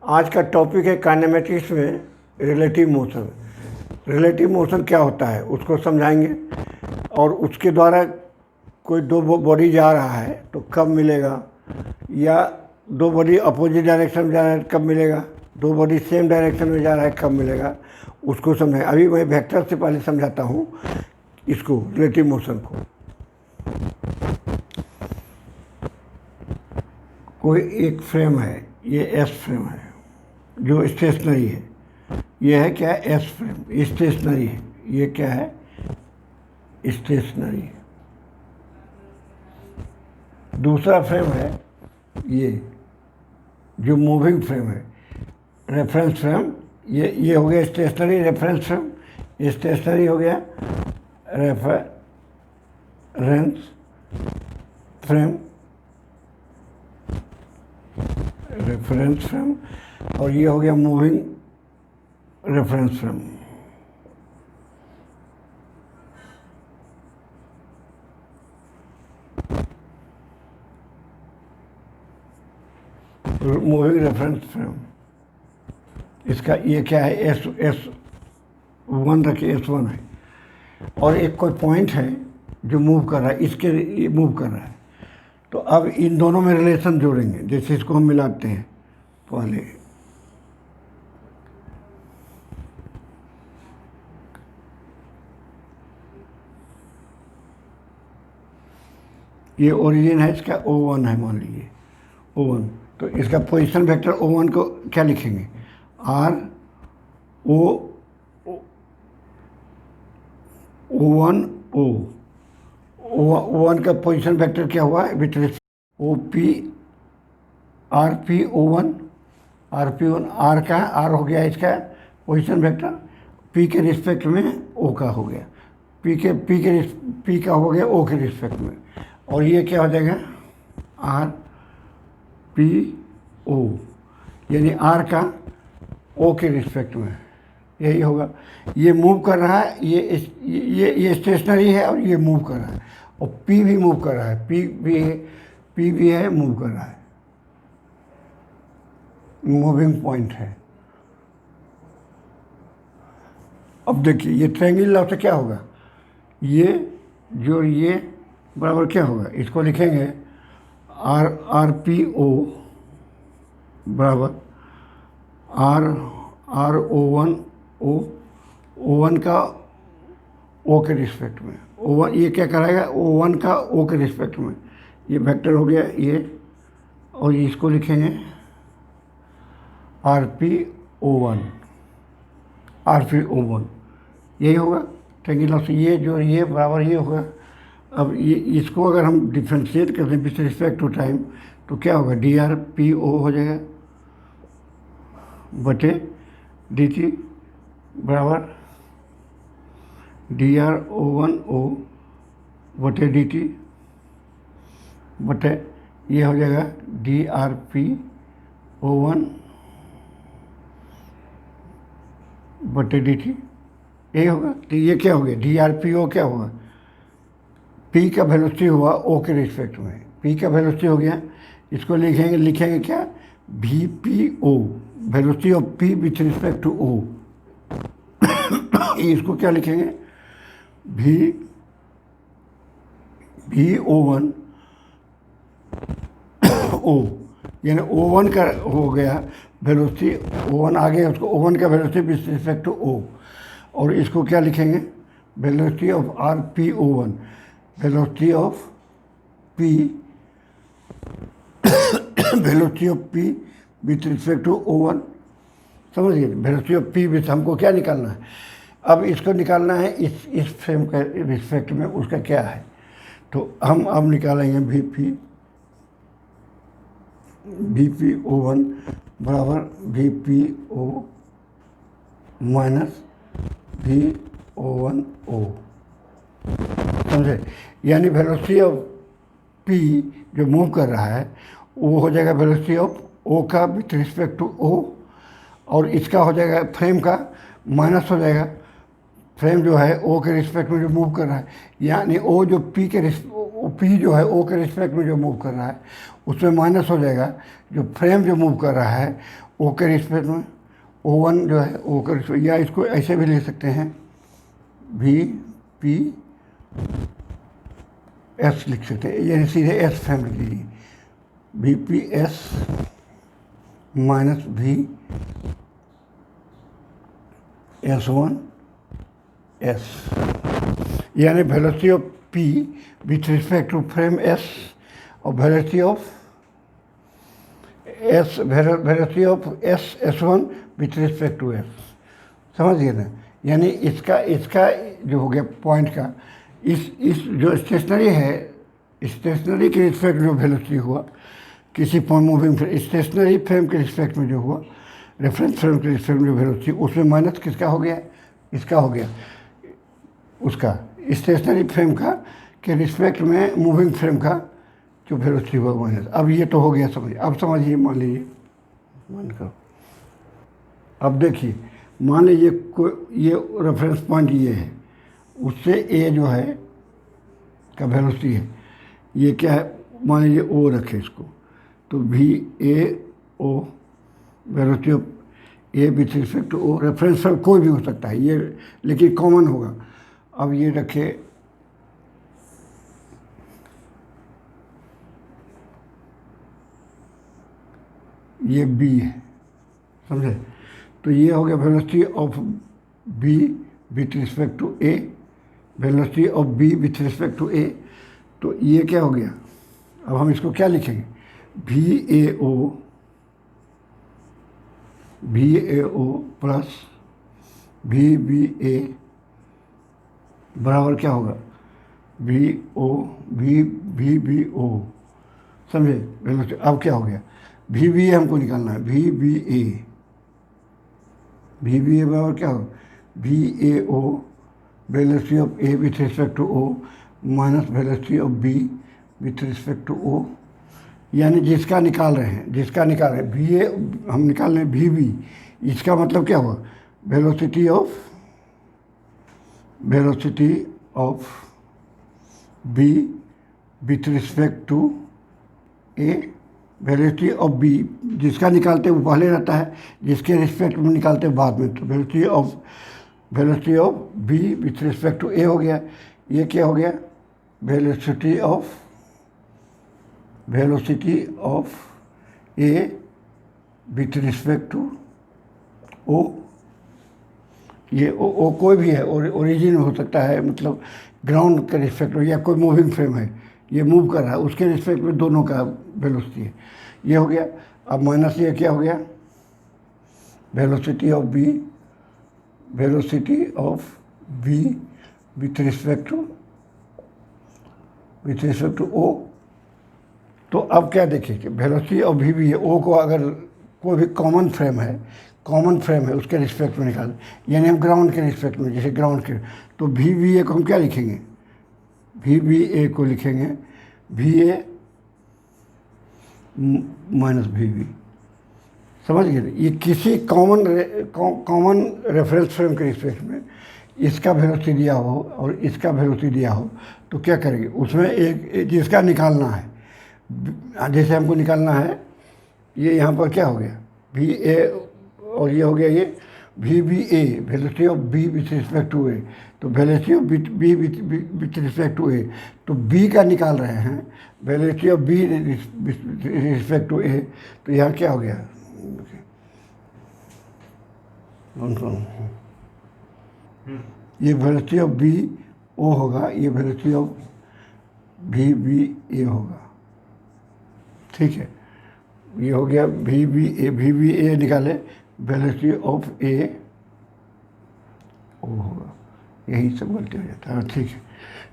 आज का टॉपिक है काइनेमेटिक्स में रिलेटिव मोशन। रिलेटिव मोशन क्या होता है उसको समझाएंगे, और उसके द्वारा कोई दो बॉडी जा रहा है तो कब मिलेगा, या दो बॉडी अपोजिट डायरेक्शन में जा रहा है कब मिलेगा, दो बॉडी सेम डायरेक्शन में जा रहा है कब मिलेगा, उसको समझाएं। अभी मैं वेक्टर से पहले समझाता हूँ इसको, रिलेटिव मोशन को। कोई एक फ्रेम है, ये एस फ्रेम है जो स्टेशनरी है। ये है क्या, एस फ्रेम, स्टेशनरी है। ये क्या है, स्टेशनरी है। दूसरा फ्रेम है ये जो मूविंग फ्रेम है, रेफरेंस फ्रेम। ये हो गया स्टेशनरी, रेफरेंस फ्रेम। ये स्टेशनरी हो गया, रेफरेंस फ्रेम, रेफरेंस फ्रेम। और ये हो गया moving reference frame. Moving reference frame, इसका ये क्या है, एस वन रखिए, S1 है। और एक कोई पॉइंट है जो मूव कर रहा है, इसके मूव कर रहा है। तो अब इन दोनों में रिलेशन जोड़ेंगे, जैसे इसको हम मिलाते हैं। पहले ये ओरिजिन है, इसका O1 है, मान लीजिए O1। तो इसका पोजीशन वेक्टर O1 को क्या लिखेंगे, O1 का पोजीशन वेक्टर क्या हुआ है, with OP RP O1 R का, R हो गया इसका पोजीशन वेक्टर, P के रिस्पेक्ट में O का हो गया, P का हो गया O के रिस्पेक्ट में। और ये क्या हो जाएगा, RPO, यानी R का O के रिस्पेक्ट में, यही होगा। ये मूव कर रहा है, ये स्टेशनरी है और ये मूव कर रहा है, और P भी मूव कर रहा है, P भी है, मूव कर रहा है, मूविंग पॉइंट है। अब देखिए ये ट्रायंगल लॉ से क्या होगा, ये बराबर क्या होगा, इसको लिखेंगे RPO बराबर O1 का O के रिस्पेक्ट में, O1 ये क्या कराएगा, O1 का O के रिस्पेक्ट में, ये वेक्टर हो गया ये। और इसको लिखेंगे RPO1, यही होगा ट्रायंगल लॉ से। ये बराबर ये होगा। अब ये इसको अगर हम डिफ्रेंशिएट करते हैं विथ रिस्पेक्ट टू टाइम, तो क्या होगा, DRPO हो जाएगा बटे DT बराबर DRO1O बटे DT बटे ये हो जाएगा DRPO1 बटे DT, यही होगा। तो ये क्या हो गया, DRPO क्या होगा, P का वेलोसिटी हुआ O के रिस्पेक्ट में, P का वेलोसिटी हो गया, इसको लिखेंगे क्या, VPO, velocity of P with respect to O। इसको क्या लिखेंगे, VO1 O, यानी O1 का हो गया वेलोसिटी, O1 आ गया, उसको O1 का velocity with respect to O। और इसको क्या लिखेंगे, velocity of RPO1, velocity of P with respect to O1। समझिए, वेलोसिटी ऑफ P विथ, हमको क्या निकालना है, अब इसको निकालना है इस फ्रेम के रिस्पेक्ट में उसका क्या है। तो हम अब निकालेंगे VPO1 बराबर VPO माइनस VO1O, समझे। यानी वेलोसिटी ऑफ P जो मूव कर रहा है वो हो जाएगा वेलोसिटी ऑफ O का विथ रिस्पेक्ट टू O, और इसका हो जाएगा फ्रेम का माइनस हो जाएगा, फ्रेम जो है O के रिस्पेक्ट में जो मूव कर रहा है, यानी O जो P पी जो है ओ के रिस्पेक्ट में जो मूव कर रहा है उसमें माइनस हो जाएगा, जो फ्रेम जो मूव कर रहा है ओ के रिस्पेक्ट में, O1 जो है ओ के रिस्पेक्ट, या इसको ऐसे भी ले सकते हैं वी पी एस लिख सकते हैं, यानी सीधे एस फ्रेम लिख लीजिए, v p s minus v S1 S, यानी velocity of P with respect to frame S और velocity of S1 with respect to S, समझिए ना। यानी इसका जो हो गया पॉइंट का, इस जो स्टेशनरी है, स्टेशनरी के रिस्पेक्ट जो वेलोसिटी हुआ किसी पॉइंट मूविंग स्टेशनरी फ्रेम के रिस्पेक्ट में जो हुआ, रेफरेंस फ्रेम के रिस्पेक्ट में जो वेलोसिटी, उसमें माइनस किसका हो गया, इसका हो गया, उसका स्टेशनरी फ्रेम का के रिस्पेक्ट में मूविंग फ्रेम का जो वेलोसिटी हुआ माइनस। अब ये तो हो गया समझ। अब समझिए, मान लीजिए, मान करो, अब देखिए, मान लीजिए कोई ये रेफरेंस पॉइंट ये है, उससे ए जो है का वेलोसिटी है, ये क्या है, मान लीजिए ओ रखे इसको, तो v a o velocity of A with respect to o, reference frame कोई भी हो सकता है ये, लेकिन कॉमन होगा। अब ये रखे ये बी है, समझे, तो ये हो गया velocity of B with respect to A, velocity of B with respect to A, तो ये क्या हो गया। अब हम इसको क्या लिखेंगे, v a o plus v a बराबर क्या होगा, वी बी ओ, समझे वेलोसिटी। अब क्या हो गया, वी ए हमको निकालना है, वी बी ए बराबर क्या होगा, v a o velocity of A with respect to o minus velocity of B with respect to o, यानी जिसका निकाल रहे हैं वी ए हम निकाल रहे हैं वी बी, इसका मतलब क्या हुआ, velocity of B with respect to A, velocity of b जिसका निकालते वो पहले रहता है, जिसके रिस्पेक्ट में निकालते बाद में, तो velocity of B with respect to A हो गया। ये क्या हो गया, velocity of A with respect to O, ये ओ कोई भी है, ओरिजिन हो सकता है, मतलब ग्राउंड के रिस्पेक्ट में, या कोई मूविंग फ्रेम है ये मूव कर रहा है उसके रिस्पेक्ट में दोनों का वेलोसिटी है, ये हो गया। अब माइनस ये क्या हो गया, velocity of B with respect to o. तो अब क्या देखिए कि वेलोसिटी ऑफ वी भी है, ओ को अगर कोई भी कॉमन फ्रेम है उसके रिस्पेक्ट में निकाल, यानी हम ग्राउंड के रिस्पेक्ट में, जैसे ग्राउंड के, तो वी ए को हम क्या लिखेंगे, वी ए को लिखेंगे v a minus v b, समझ गए। ये किसी कॉमन रेफरेंस फ्रेम के रिस्पेक्ट में इसका वेलोसिटी दिया हो और इसका वेलोसिटी दिया हो, तो क्या करेंगे, उसमें एक जिसका निकालना है, जैसे हमको निकालना है, ये यहाँ पर क्या हो गया, वी ए, और ये हो गया ये V B A, velocity of B with respect to A, तो velocity of B with respect to A, तो बी का निकाल रहे हैं, velocity of B respect to A, तो यहाँ क्या हो गया, ये वेलोसिटी ऑफ बी ओ होगा, ये वेलोसिटी ऑफ वी बी ए होगा, ठीक है। ये हो गया वी बी ए निकाले, वेलोसिटी ऑफ ए ओ होगा, यही सब गलती हो जाता है, ठीक है।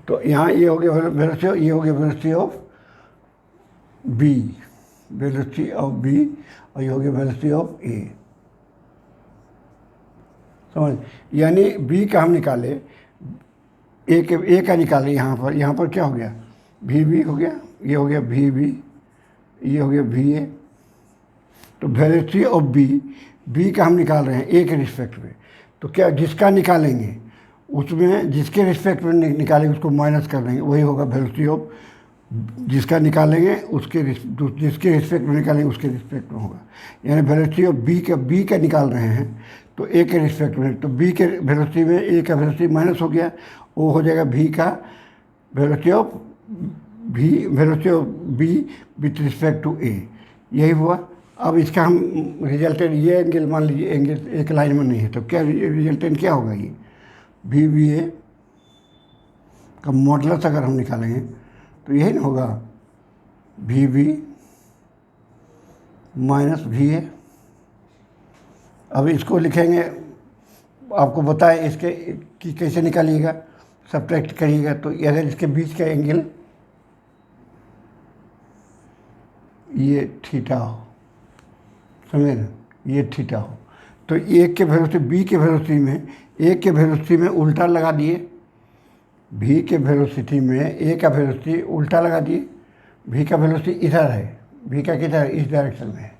तो यहाँ ये हो गया वेलोसिटी, ये हो गया वेलोसिटी ऑफ बी, और ये हो गया वेलोसिटी ऑफ ए, समझ। यानी बी का हम निकाले, ए का निकाले, यहाँ पर क्या हो गया, वी बी हो गया, ये हो गया वी बी, ये हो गया वी ए, तो वेलोसिटी ऑफ बी का हम निकाल रहे हैं ए के रिस्पेक्ट में, तो क्या जिसका निकालेंगे उसमें जिसके रिस्पेक्ट में निकालेंगे उसको माइनस कर देंगे, वही होगा वेलोसिटी ऑफ जिसका निकालेंगे जिसके रिस्पेक्ट में निकालेंगे उसके रिस्पेक्ट में होगा। यानी वेलोसिटी ऑफ बी का निकाल रहे हैं तो ए के रिस्पेक्ट में, तो बी के वेलोसिटी में ए का वेलोसिटी माइनस हो गया, वो हो जाएगा भी का velocity of B with respect to A. यही हुआ। अब इसका हम रिजल्टेंट, ये एंगल मान लीजिए एंगल एक लाइन में नहीं है, तो क्या रिजल्टेंट क्या होगा, ये भी ए का मॉडुलस अगर हम निकालेंगे तो यही ना होगा, भी माइनस भी ए। अब इसको लिखेंगे, आपको बताए इसके कि कैसे निकालिएगा, सब्ट्रैक्ट करिएगा। तो अगर इसके बीच का एंगल ये थीटा हो, समझे ना, ये थीटा हो, तो एक के वेलोसिटी बी के वेलोसिटी में, एक के वेलोसिटी में उल्टा लगा दिए, भी के वेलोसिटी में ए का वेलोसिटी उल्टा लगा दिए। भी का वेलोसिटी इधर है, भी का किधर है, इस डायरेक्शन में है,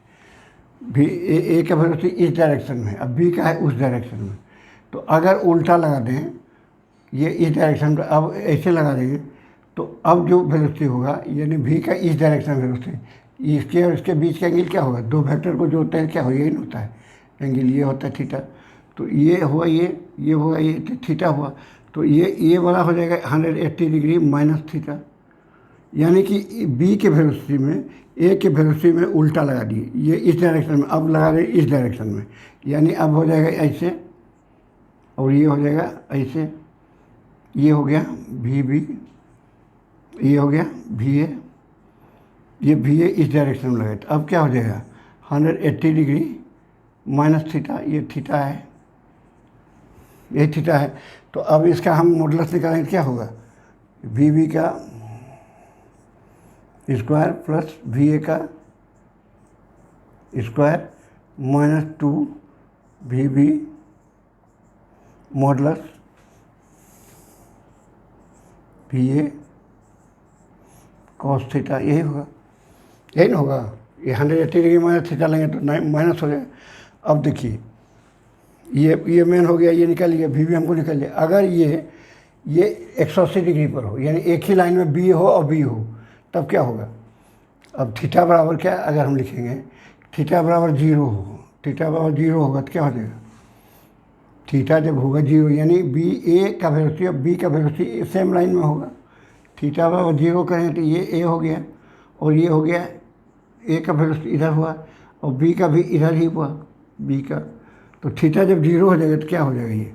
भी ए का वेलोसिटी इस डायरेक्शन में, अब बी का है उस डायरेक्शन में। तो अगर उल्टा लगा दें, ये इस डायरेक्शन में, अब ऐसे लगा देंगे तो अब जो वेलोसिटी होगा, यानी भी का इस डायरेक्शन में वेलोसिटी, इसके और इसके बीच का एंगल क्या होगा, दो वेक्टर को जोड़ते हैं क्या हो, यही होता है एंगल, ये होता है थीटा। तो ये हुआ, ये हुआ, ये थीटा हुआ, तो ये वाला हो जाएगा 180 डिग्री माइनस थीटा। यानी कि बी के वेलोसिटी में ए के वेलोसिटी में उल्टा लगा दिए, ये इस डायरेक्शन में, अब लगा रहे इस डायरेक्शन में, यानी अब हो जाएगा ऐसे और ये हो जाएगा ऐसे, ये हो गया भी, ये हो गया भी ए, ये भी ए इस डायरेक्शन में लगे, तो अब क्या हो जाएगा 180 डिग्री माइनस थीटा, ये थीटा है, ये थीटा है। तो अब इसका हम मॉडुलस निकालेंगे, क्या होगा, भी का स्क्वायर प्लस भी ए का स्क्वायर माइनस 2 भी मॉडुलस भी ए कॉस थीटा, यही होगा, यही ना होगा। ये 180 डिग्री माइनस थीटा लेंगे तो माइनस हो जाएगा। अब देखिए ये मेन हो गया, ये निकल गया, भी हमको निकल लिया। अगर ये 180 डिग्री पर हो, यानी एक ही लाइन में बी हो और बी हो, तब क्या होगा, अब थीटा बराबर क्या, अगर हम लिखेंगे थीटा बराबर 0 हो, थीटा बराबर 0 होगा तो क्या हो जाएगा, थीटा जब होगा 0 यानी बी ए का वेलोसिटी और बी का वेलोसिटी सेम लाइन में होगा। थीटा बराबर 0 करें तो ये ए हो गया और ये हो गया, ए का वेलोसिटी इधर हुआ और बी का भी इधर ही हुआ, बी का। तो थीटा जब 0 हो जाएगा तो क्या हो जाएगा, ये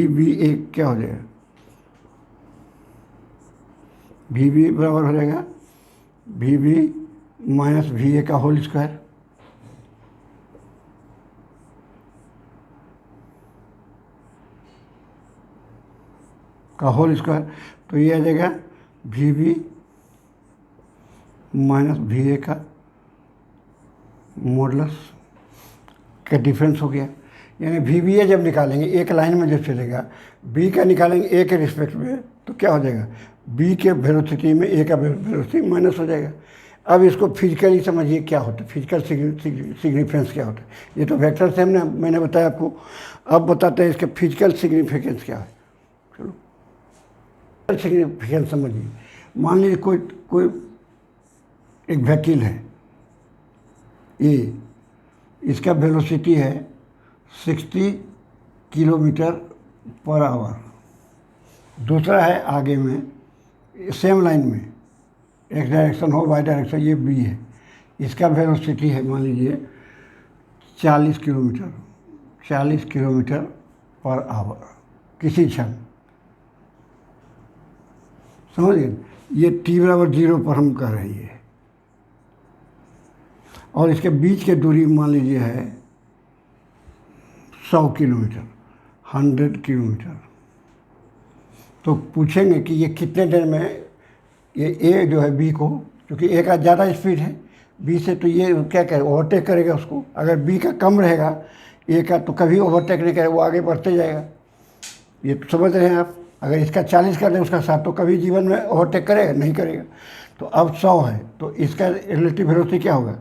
भी ए क्या हो जाएगा, भी बराबर हो जाएगा भी माइनस भी ए का होल स्क्वायर। का होल स्क्वायर, तो ये आ जाएगा भी माइनस भी ए का मॉडुलस का डिफरेंस हो गया। यानी भी ए जब निकालेंगे एक लाइन में जब चलेगा, बी का निकालेंगे ए के रिस्पेक्ट में, तो क्या हो जाएगा, बी के वेलोसिटी में ए का वेलोसिटी माइनस हो जाएगा। अब इसको फिजिकली समझिए क्या होता है, फिजिकल सिग्निफिकेंस क्या होता है। ये तो वेक्टर से हमने मैंने बताया आपको, अब बताते हैं इसका फिजिकल सिग्निफिकेंस क्या है। चलो सिग्निफिकेंस समझिए। मान लीजिए कोई एक व्हीकल है ए, इसका वेलोसिटी है 60 किलोमीटर पर आवर। दूसरा है आगे में सेम लाइन में, एक डायरेक्शन हो वाई डायरेक्शन, ये बी है, इसका वेलोसिटी है मान लीजिए 40 किलोमीटर पर आवर किसी क्षण, समझिए। ये टी बराबर 0 पर हम कर रहे हैं, और इसके बीच की दूरी मान लीजिए है 100 किलोमीटर, 100 किलोमीटर। तो पूछेंगे कि ये कितने देर में, ये ए जो है बी को, क्योंकि ए का ज़्यादा स्पीड है बी से, तो ये क्या करेगा, ओवरटेक करेगा उसको। अगर बी का कम रहेगा ए का, तो कभी ओवरटेक नहीं करेगा, वो आगे बढ़ते जाएगा। ये तो समझ रहे हैं आप। अगर इसका 40 कर दें उसका 60, तो कभी जीवन में ओवरटेक करेगा, नहीं करेगा। तो अब 100 है, तो इसका रिलेटिव वेलोसिटी क्या होगा,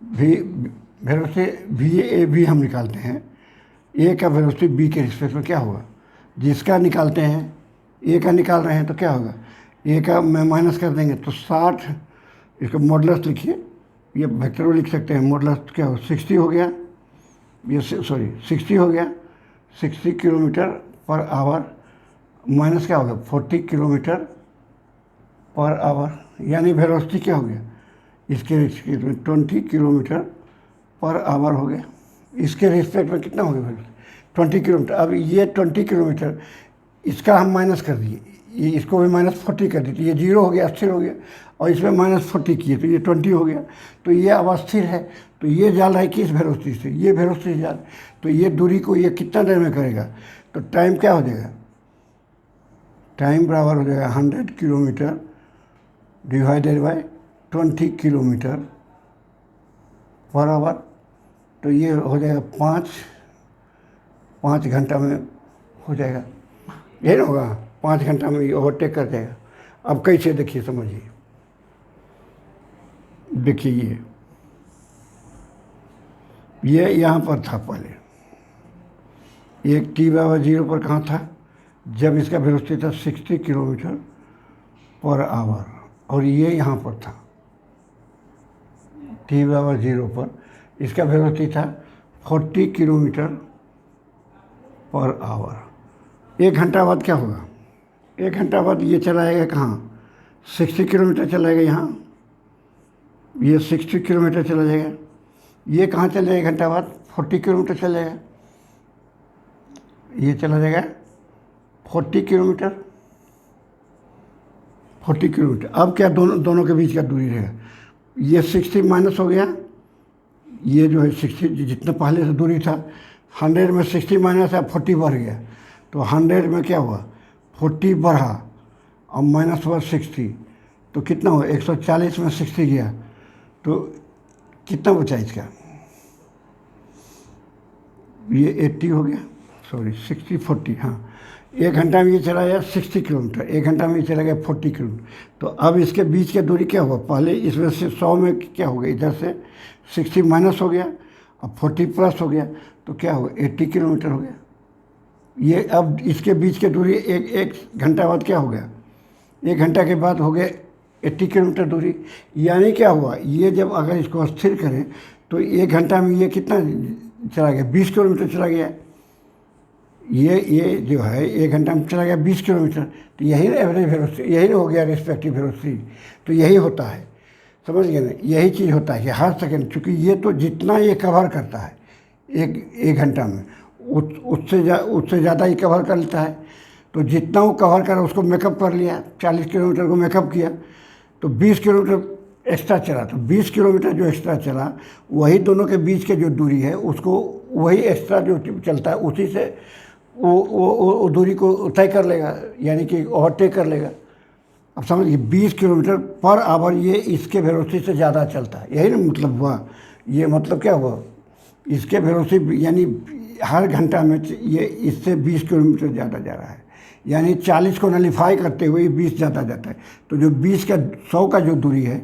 वेलोसिटी भी ए भी हम निकालते हैं, ए का वेलोसिटी बी के रिस्पेक्ट में क्या होगा, जिसका निकालते हैं ए का निकाल रहे हैं, तो क्या होगा, ए का मैं माइनस कर देंगे तो 60, इसका मॉडुलस लिखिए, ये वेक्टर में लिख सकते हैं। मॉडुलस क्या हो, 60 हो गया, ये सॉरी 60 हो गया, 60 किलोमीटर पर आवर माइनस क्या हो गया 40 किलोमीटर पर आवर, यानी वेलोसिटी क्या हो गया इसके 20 किलोमीटर पर आवर हो गया। इसके रिस्पेक्ट में कितना हो गया वेलोसिटी 20 किलोमीटर। अब ये 20 किलोमीटर इसका हम माइनस कर दिए, ये इसको भी -40 कर दी, तो ये 0 हो गया, स्थिर हो गया, और इसमें -40 किए तो ये 20 हो गया। तो ये अब अस्थिर है, तो ये जा रहा है किस वेलोसिटी से, ये वेलोसिटी से जा रहा है। तो ये दूरी को ये कितना देर में करेगा, तो टाइम क्या हो जाएगा, टाइम बराबर हो जाएगा 100 kilometre divided by 20 kilometre per hour. तो ये हो जाएगा 5 घंटा में हो जाएगा, ये ना होगा 5 घंटा में ये ओवरटेक कर जाएगा। अब कैसे देखिए समझिए, देखिए ये यहाँ पर था पहले, एक t/0 पर कहाँ था, जब इसका वेलोसिटी था 60 किलोमीटर पर आवर, और ये यहाँ पर था t/0 पर, इसका वेलोसिटी था 40 किलोमीटर पर आवर। 1 घंटा बाद क्या होगा, 1 घंटा बाद ये चला जाएगा कहाँ, 60 किलोमीटर चला जाएगा यहाँ, ये 60 किलोमीटर चला जाएगा, ये कहाँ चला जाएगा 1 घंटा बाद 40 किलोमीटर चला जाएगा, ये चला जाएगा 40 किलोमीटर। अब क्या दोनों के बीच का दूरी रहेगा, ये 60 माइनस हो गया, ये जो है 60 जितना पहले से दूरी था 100 में 60 माइनस है 40 बढ़ गया, तो 100 में क्या हुआ 40 बढ़ा और माइनस हुआ 60, तो कितना हुआ 140 में 60 गया, तो कितना बचा इसका, ये 80 हो गया, सॉरी 60 40, हाँ 1 घंटा में ये चला गया 60 किलोमीटर, 1 घंटा में ये चला गया 40 किलोमीटर। तो अब इसके बीच की दूरी क्या हुआ, पहले इसमें से 100 में क्या हो गया, इधर से 60 माइनस हो गया अब 40 प्लस हो गया, तो क्या हुआ 80 किलोमीटर हो गया। ये अब इसके बीच की दूरी एक घंटा बाद क्या हो गया, 1 घंटा के बाद हो गया 80 किलोमीटर दूरी। यानी क्या हुआ, ये जब अगर इसको स्थिर करें तो 1 घंटा में ये कितना चला गया 20 किलोमीटर चला गया, ये जो है 1 घंटा में चला गया 20 किलोमीटर, तो यही ना एवरेज वेलोसिटी, यही ना हो गया रिस्पेक्टिव वेलोसिटी। तो यही होता है, समझ गए ना, यही चीज़ होता है कि हर सेकंड, चूँकि ये तो जितना ये कवर करता है एक घंटा में उससे ज़्यादा ही कवर कर लेता है, तो जितना वो कवर करा उसको मेकअप कर लिया, 40 किलोमीटर को मेकअप किया, तो 20 किलोमीटर एक्स्ट्रा चला, तो 20 किलोमीटर जो एक्स्ट्रा चला वही दोनों के बीच के जो दूरी है उसको वही एक्स्ट्रा जो चलता है उसी से वो दूरी को तय कर लेगा, यानी कि ओवरटेक कर लेगा। अब समझिए 20 किलोमीटर पर आवर ये इसके वेलोसिटी से ज़्यादा चलता है, यही ना मतलब हुआ। ये मतलब क्या हुआ, इसके वेलोसिटी यानी हर घंटा में ये इससे 20 किलोमीटर ज़्यादा जा रहा है, यानी 40 को नलीफाई करते हुए 20 ज़्यादा जाता है। तो जो 20 का 100 का जो दूरी है,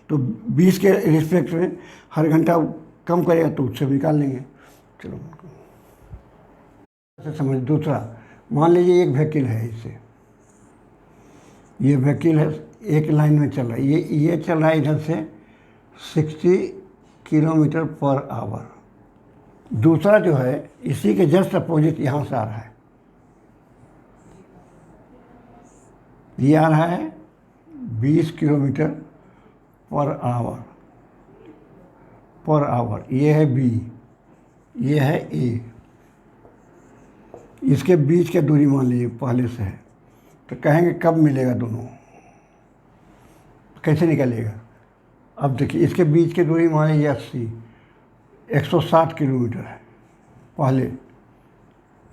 तो 20 के रिस्पेक्ट में हर घंटा कम करेगा तो उससे निकाल लेंगे। चलो समझ। दूसरा, मान लीजिए एक व्हीकल है, इससे ये व्हीकल है एक लाइन में चल रहा है, ये चल रहा है इधर से 60 किलोमीटर पर आवर। दूसरा जो है इसी के जस्ट अपोजिट यहाँ से आ रहा है, ये आ रहा है 20 किलोमीटर पर आवर। ये है बी, ये है ए, इसके बीच की दूरी मान लीजिए पहले से है, तो कहेंगे कब मिलेगा दोनों, कैसे निकलेगा। अब देखिए इसके बीच की दूरी मान लीजिए 160 किलोमीटर है पहले,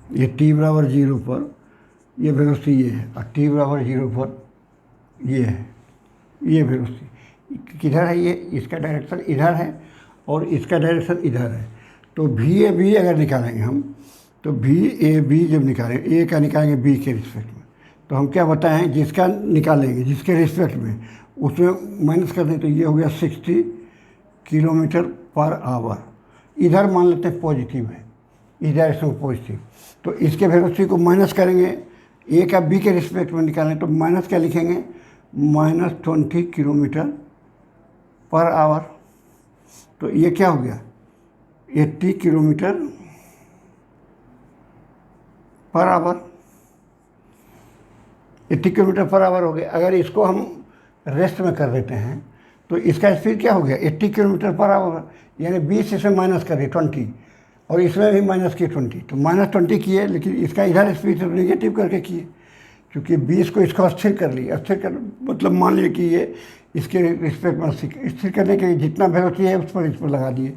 ये t/0 पर ये वेलोसिटी ये है, और t/0 पर ये है, ये वेलोसिटी किधर है, ये इसका डायरेक्शन इधर है और इसका डायरेक्शन इधर है। तो VAB अगर निकालेंगे हम, तो VAB जब निकालेंगे, ए का निकालेंगे बी के रिस्पेक्ट में, तो हम क्या बताएं, जिसका निकालेंगे जिसके रिस्पेक्ट में उसमें माइनस कर दें, तो ये हो गया 60 किलोमीटर पर आवर। इधर मान लेते हैं पॉजिटिव है, इस डायरेक्शन में पॉजिटिव, तो इसके वेलोसिटी को माइनस करेंगे, ए का बी के रिस्पेक्ट में निकालें तो माइनस क्या लिखेंगे -20 किलोमीटर पर आवर। तो ये क्या हो गया, 80 kilometre per hour, 80 kilometre per hour हो गया। अगर इसको हम रेस्ट में कर देते हैं तो इसका स्पीड क्या हो गया, 80 किलोमीटर पर आवर, यानी 20 इसमें माइनस कर दिए 20, और इसमें भी माइनस किए 20, तो -20 किए, लेकिन इसका इधर स्पीड तो नेगेटिव करके किए, क्योंकि 20 को इसको स्थिर कर लिए। स्थिर कर मतलब मान लिए कि ये इसके रिस्पेक्ट में स्थिर करने के लिए जितना वेलोसिटी है उस पर इस पर लगा दिए,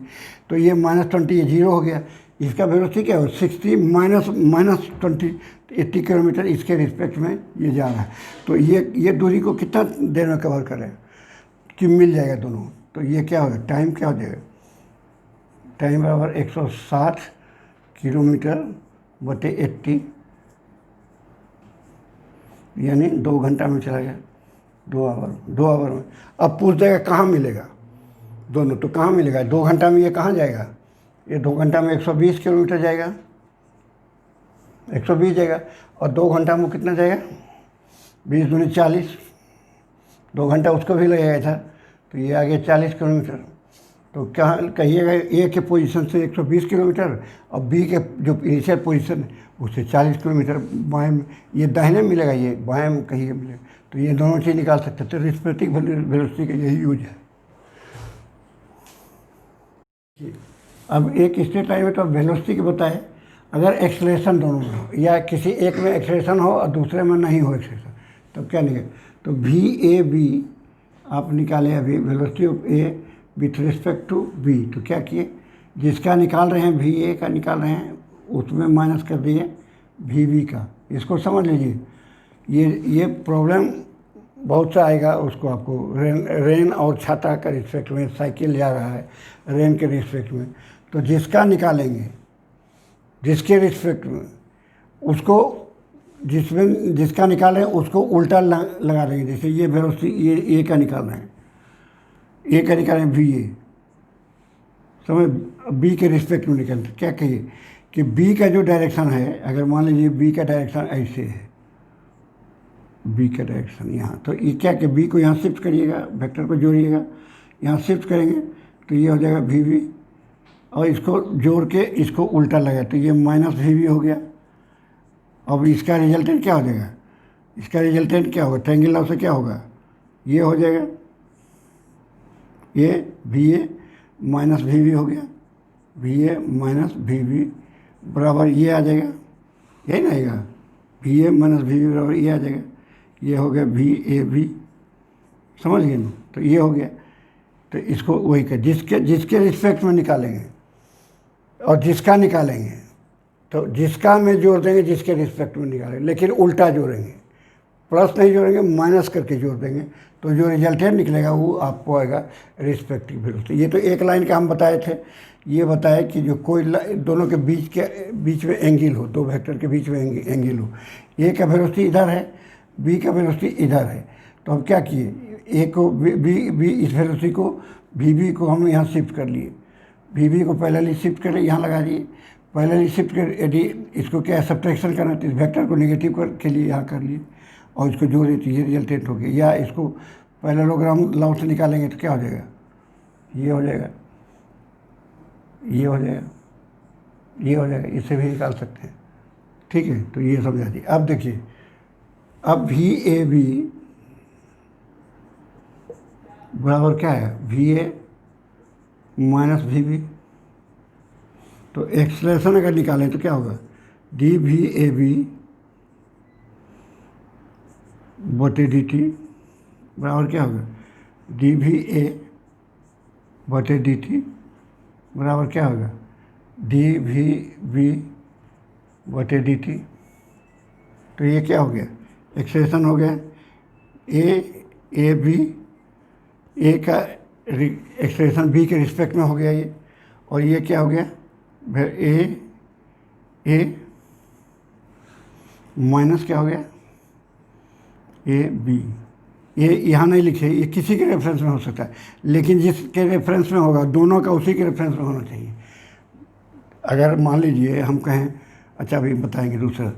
तो ये -20 ये 0 हो गया। इसका वेलोसिटी क्या हो, 60 -20, 80 किलोमीटर इसके रिस्पेक्ट में ये जा रहा है। तो ये दूरी को कितना देर में कवर करें कि मिल जाएगा दोनों। तो ये क्या होगा, टाइम क्या हो जाएगा, टाइम बराबर 160 किलोमीटर बटे 80, यानी 2 घंटा में चला गया, 2 आवर में। अब पूछ देगा कहाँ मिलेगा दोनों, तो कहाँ मिलेगा, 2 घंटा में ये कहाँ जाएगा, ये 2 घंटा में 120 किलोमीटर जाएगा, 120 जाएगा, और 2 घंटा में कितना जाएगा, 20 दूनी 40, 2 घंटा उसको भी लगेगा था, तो ये आ गया 40 किलोमीटर। तो क्या कहिएगा, ए के पोजीशन से 120 किलोमीटर और बी के जो इनिशियल पोजीशन है उससे 40 किलोमीटर बाएं में, ये दाहिने मिलेगा, ये बाएं में कहीं मिलेगा। तो ये दोनों चीज़ निकाल सकते हैं। तो रिस्पेक्टिव वेलोसिटी का यही यूज है। अब एक स्ट्रेट लाइन में तो वेलोसिटी के बताए, अगर एक्सलेशन दोनों में हो या किसी एक में एक्सलेशन हो और दूसरे में नहीं हो एक्सलेशन, तो क्या निकले, तो VAB आप निकाले अभी, velocity of A with respect to b. तो क्या किए, जिसका निकाल रहे हैं VA का निकाल रहे हैं, उसमें माइनस कर दिए VB का। इसको समझ लीजिए, ये प्रॉब्लम बहुत सा आएगा उसको, आपको रेन और छाता का रिस्पेक्ट में, साइकिल जा रहा है रेन के रिस्पेक्ट में, तो जिसका निकालेंगे जिसके रिस्पेक्ट में उसको, जिसमें जिसका निकाल रहे हैं उसको उल्टा लगा देंगे। जैसे ये वेलोसिटी, ये ए का निकाल रहे हैं, ए का निकाल रहे हैं VA, समझ, बी के रिस्पेक्ट में निकालते। क्या कहिए कि बी का जो डायरेक्शन है, अगर मान लीजिए बी का डायरेक्शन ऐसे है, बी का डायरेक्शन यहाँ, तो ये क्या कि बी को यहाँ शिफ्ट करिएगा, वेक्टर को जोड़िएगा, यहाँ शिफ्ट करेंगे तो ये हो जाएगा VB, और इसको जोड़ के इसको उल्टा लगा तो ये -VB हो गया। अब इसका रिजल्टेंट क्या हो जाएगा, इसका रिजल्टेंट क्या होगा, ट्रायंगल लॉ से क्या होगा, ये हो जाएगा, ये VA -VB हो गया, VA -VB बराबर ये आ जाएगा, यही ना आएगा, VA -VB बराबर ये आ जाएगा, ये हो गया VAB, समझ गए ना। तो ये हो गया, तो इसको वही कर, जिसके रिस्पेक्ट में निकालेंगे और जिसका निकालेंगे, तो जिसका में जोड़ देंगे, जिसके रिस्पेक्ट में निकालेंगे, लेकिन उल्टा जोड़ेंगे, प्लस नहीं जोड़ेंगे, माइनस करके जोड़ देंगे, तो जो रिजल्टेंट निकलेगा वो आपको आएगा रिस्पेक्टिव वेलोसिटी। ये तो एक लाइन का हम बताए थे। ये बताया कि जो कोई दोनों के बीच में एंगल हो, दो वेक्टर के बीच में एंगल हो, ए का वेलोसिटी इधर है, बी का वेलोसिटी इधर है, तो हम क्या किए, ए को बी इस वेलोसिटी को VB को हम यहाँ शिफ्ट कर लिए, VB को पहले शिफ्ट कर लिए, यहाँ लगा दिए, पहले शिफ्ट कर, यदि इसको क्या सब्ट्रैक्शन करना तो इस वेक्टर को नेगेटिव के लिए यहाँ कर लिए और इसको जोड़ देते, ये रिजल्टेंट हो गया। या इसको पैरेललोग्राम लॉ से निकालेंगे तो क्या हो जाएगा, ये हो जाएगा, ये हो जाएगा, ये हो जाएगा, इससे भी निकाल सकते हैं। ठीक है, तो ये समझा दिए। अब देखिए, अब VAB बराबर क्या है, VA -VB। तो एक्सलेशन अगर निकालें तो क्या होगा, dVAB बटे dt बराबर क्या होगा, dVA बटे dt बराबर क्या होगा, dVB बटे dt। तो ये क्या हो गया, एक्सलेशन हो गया, AB, ए का एक्सलेशन B के रिस्पेक्ट में हो गया ये, और ये क्या हो गया, ए माइनस क्या हो गया, AB। ये यहाँ नहीं लिखे, ये किसी के रेफरेंस में हो सकता है, लेकिन जिसके रेफरेंस में होगा दोनों का उसी के रेफरेंस में होना चाहिए। अगर मान लीजिए हम कहें, अच्छा अभी बताएंगे दूसरा,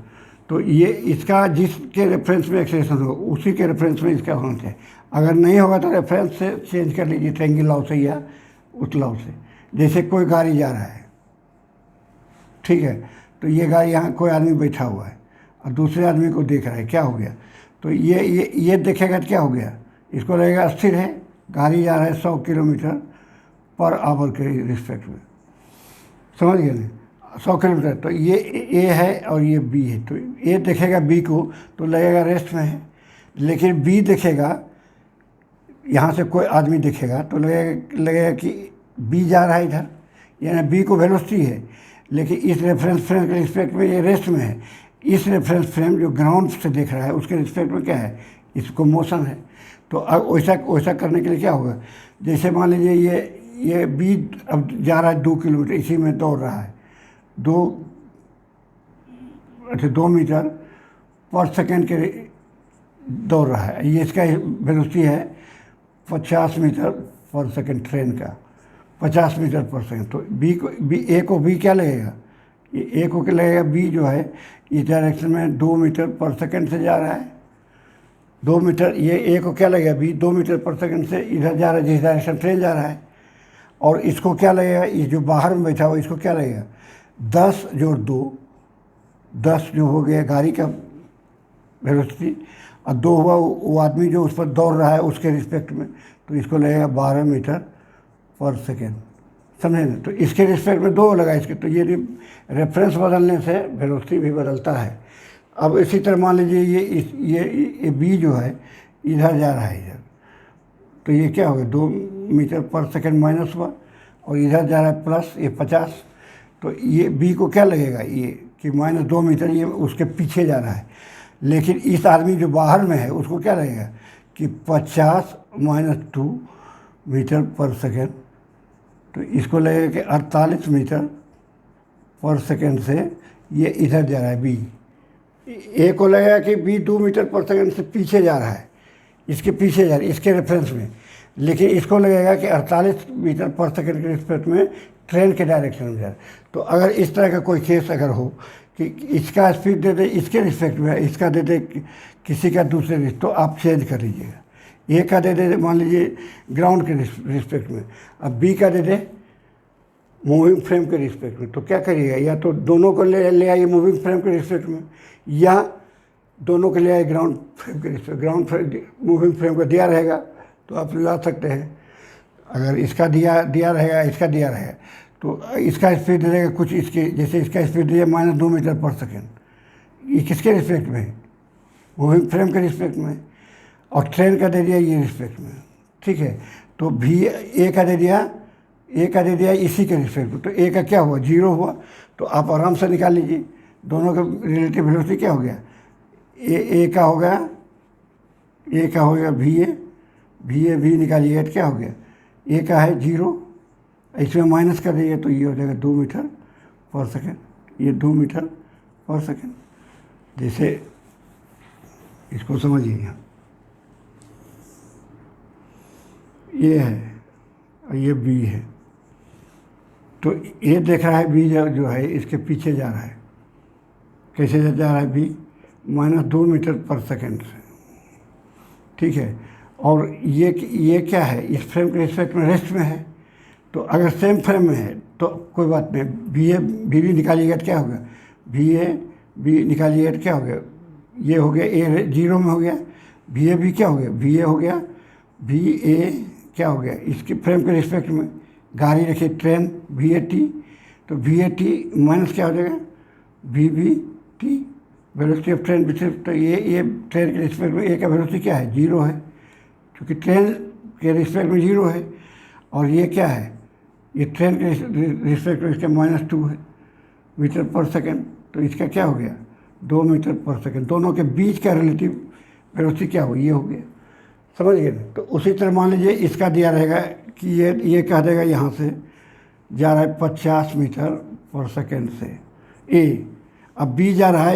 तो ये इसका जिसके रेफरेंस में एक्सेलेरेशन हो उसी के रेफरेंस में इसका होना चाहिए। अगर नहीं होगा तो रेफरेंस से चेंज कर लीजिए, ट्रेंगल लॉ से या उस लॉ से। जैसे कोई गाड़ी जा रहा है, ठीक है, तो ये गाड़ी यहाँ कोई आदमी बैठा हुआ है और दूसरे आदमी को देख रहा है, क्या हो गया, तो ये देखेगा तो क्या हो गया, इसको लगेगा स्थिर है, गाड़ी जा रहा है 100 किलोमीटर पर आवर के रिस्पेक्ट में, समझ गए ना, 100 किलोमीटर। तो ये ए है और ये बी है, तो ए देखेगा बी को तो लगेगा रेस्ट में है, लेकिन बी देखेगा, यहाँ से कोई आदमी देखेगा तो लगेगा कि बी जा रहा है इधर, यानी बी को वेलोसिटी है, लेकिन इस रेफरेंस फ्रेम के रिस्पेक्ट में ये रेस्ट में है। इस रेफरेंस फ्रेम जो ग्राउंड से देख रहा है उसके रिस्पेक्ट में क्या है, इसको मोशन है। तो अब वैसा करने के लिए क्या होगा, जैसे मान लीजिए ये बी अब जा रहा है 2 किलोमीटर, इसी में दौड़ रहा है 2 मीटर पर सेकेंड के दौड़ रहा है, ये इसका वेलोसिटी है 50 मीटर पर सेकेंड, ट्रेन का 50 मीटर पर सेकेंड। तो ए को क्या लगेगा, ए को क्या लगेगा, बी जो है इस डायरेक्शन में 2 मीटर पर सेकेंड से जा रहा है, 2 मीटर, ये ए को क्या लगेगा, बी 2 मीटर पर सेकेंड से इधर जा रहा है जिस डायरेक्शन ट्रेन जा रहा है। और इसको क्या लगेगा, ये जो बाहर में बैठा हुआ इसको क्या लगेगा, 10 जोड़ 2, 10 जो हो गया गाड़ी का वेलोसिटी, और 2 हुआ वो आदमी जो उस पर दौड़ रहा है उसके रिस्पेक्ट में, तो इसको लगेगा 12 मीटर पर सेकेंड, समझे ना। तो इसके रिस्पेक्ट में 2 लगा इसके, तो ये रेफरेंस बदलने से वेलोसिटी भी बदलता है। अब इसी तरह मान लीजिए ये बी जो है इधर जा रहा है इधर, तो ये क्या होगा, 2 मीटर पर सेकेंड माइनस हुआ, और इधर जा रहा है प्लस, ये 50, तो ये बी को क्या लगेगा, ये कि -2 मीटर, ये उसके पीछे जा रहा है। लेकिन इस आदमी जो बाहर में है उसको क्या लगेगा कि 50 - 2 मीटर पर सेकेंड, तो इसको लगेगा कि 48 मीटर पर सेकेंड से ये इधर जा रहा है बी। ए को लगेगा कि बी 2 मीटर पर सेकेंड से पीछे जा रहा है, इसके पीछे जा रहा है इसके रेफरेंस में, लेकिन इसको लगेगा कि 48 मीटर पर सेकेंड के रिस्पेक्ट में ट्रेन के डायरेक्शन में जा रहा है। तो अगर इस तरह का कोई केस अगर हो कि इसका स्पीड दे दे इसके रिस्पेक्ट में, इसका दे दे किसी का दूसरे रिस्पेक्ट, तो आप चेंज कर लीजिएगा। ए का दे दे मान लीजिए ग्राउंड के रिस्पेक्ट में, अब बी का दे दे मूविंग फ्रेम के रिस्पेक्ट में, तो क्या करिएगा, या तो दोनों को ले आइए मूविंग फ्रेम के रिस्पेक्ट में, या दोनों के ले आइए ग्राउंड फ्रेम के respect. Ground frame moving frame का दिया रहेगा तो आप ला सकते हैं, अगर इसका दिया रहेगा, इसका दिया रहेगा, तो इसका स्पीड दे देगा कुछ इसके, जैसे इसका स्पीड दिया -2 मीटर पर सेकेंड, ये किसके रिस्पेक्ट में, मूविंग फ्रेम के रिस्पेक्ट में, और ट्रेन का दे दिया ये रिस्पेक्ट में, ठीक है। तो भी ए का दे दिया इसी के रिस्पेक्ट में, तो ए का क्या हुआ, 0 हुआ। तो आप आराम से निकाल लीजिए दोनों का रिलेटिव वेलोसिटी क्या हो गया, ए का हो गया भी निकालिएगा तो क्या हो गया, ए का है 0, इसमें माइनस कर दीजिए तो ये हो जाएगा 2 मीटर पर सेकेंड, ये 2 मीटर पर सेकेंड। जैसे इसको समझिए, यहाँ ये है और ये बी है, तो ये देख रहा है बी जो है इसके पीछे जा रहा है, कैसे जा रहा है बी, -2 मीटर पर सेकेंड से, ठीक है। और ये क्या है, इस फ्रेम के रिस्पेक्ट में रेस्ट में है, तो अगर सेम फ्रेम में है तो कोई बात नहीं, बी निकालिएगा तो क्या होगा, बी निकालिएगा तो क्या हो गया, ये हो गया ए 0 में हो गया, बी क्या हो गया, हो गया क्या हो गया, इसके फ्रेम के रिस्पेक्ट में गाड़ी रखिए ट्रेन टी, तो टी माइनस क्या हो जाएगा, टी वेलोसिटी ऑफ ट्रेन, तो ये ट्रेन के रिस्पेक्ट में ए का वेलोसिटी क्या है, 0 है, क्योंकि ट्रेन के रिस्पेक्ट में 0 है। और ये क्या है, ये ट्रेन के रिस्पेक्ट में इसका -2 है मीटर पर सेकेंड, तो इसका क्या हो गया, 2 मीटर पर सेकेंड। दोनों के बीच का रिलेटिव वेलोसिटी क्या हो, ये हो गया, समझ गए। तो उसी तरह मान लीजिए इसका दिया रहेगा कि ये कह देगा यहाँ से जा रहा है 50 मीटर पर सेकेंड से ए, अब बी जा रहा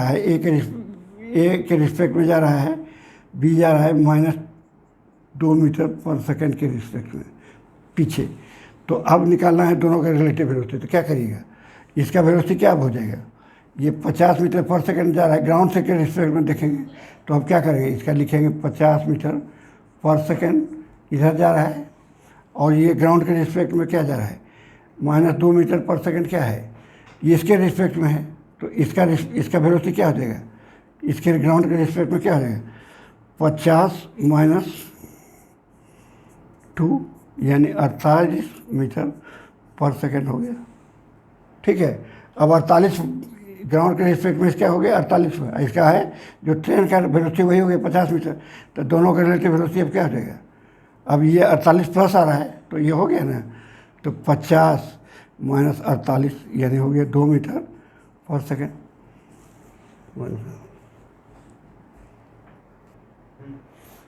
है ए के रिस्पेक्ट में जा रहा है, बी जा रहा है -2 मीटर पर सेकेंड के रिस्पेक्ट में पीछे। तो अब निकालना है दोनों का रिलेटिव वेलोसिटी, तो क्या करिएगा, इसका वेलोसिटी क्या हो जाएगा, ये 50 मीटर पर सेकंड जा रहा है, ग्राउंड से के रिस्पेक्ट में देखेंगे तो अब क्या करेंगे, इसका लिखेंगे 50 मीटर पर सेकंड इधर जा रहा है, और ये ग्राउंड के रिस्पेक्ट में क्या जा रहा है, -2 मीटर पर सेकंड क्या है, ये इसके रिस्पेक्ट में है, तो इसका वेलोसिटी क्या हो जाएगा, इसके ग्राउंड के रिस्पेक्ट में क्या हो जाएगा, 50 - 2 यानी 48 मीटर पर सेकंड हो गया। ठीक है, अब 48 ग्राउंड के रिस्पेक्ट में क्या हो गया, 48 में इसका है जो ट्रेन का वेलोसिटी वही हो गया 50 मीटर, तो दोनों का रिलेटिव वेलोसिटी अब क्या हो जाएगा, अब ये 48 प्लस आ रहा है तो ये हो गया ना, तो 50 - 48 यानी हो गया 2 मीटर पर सेकंड।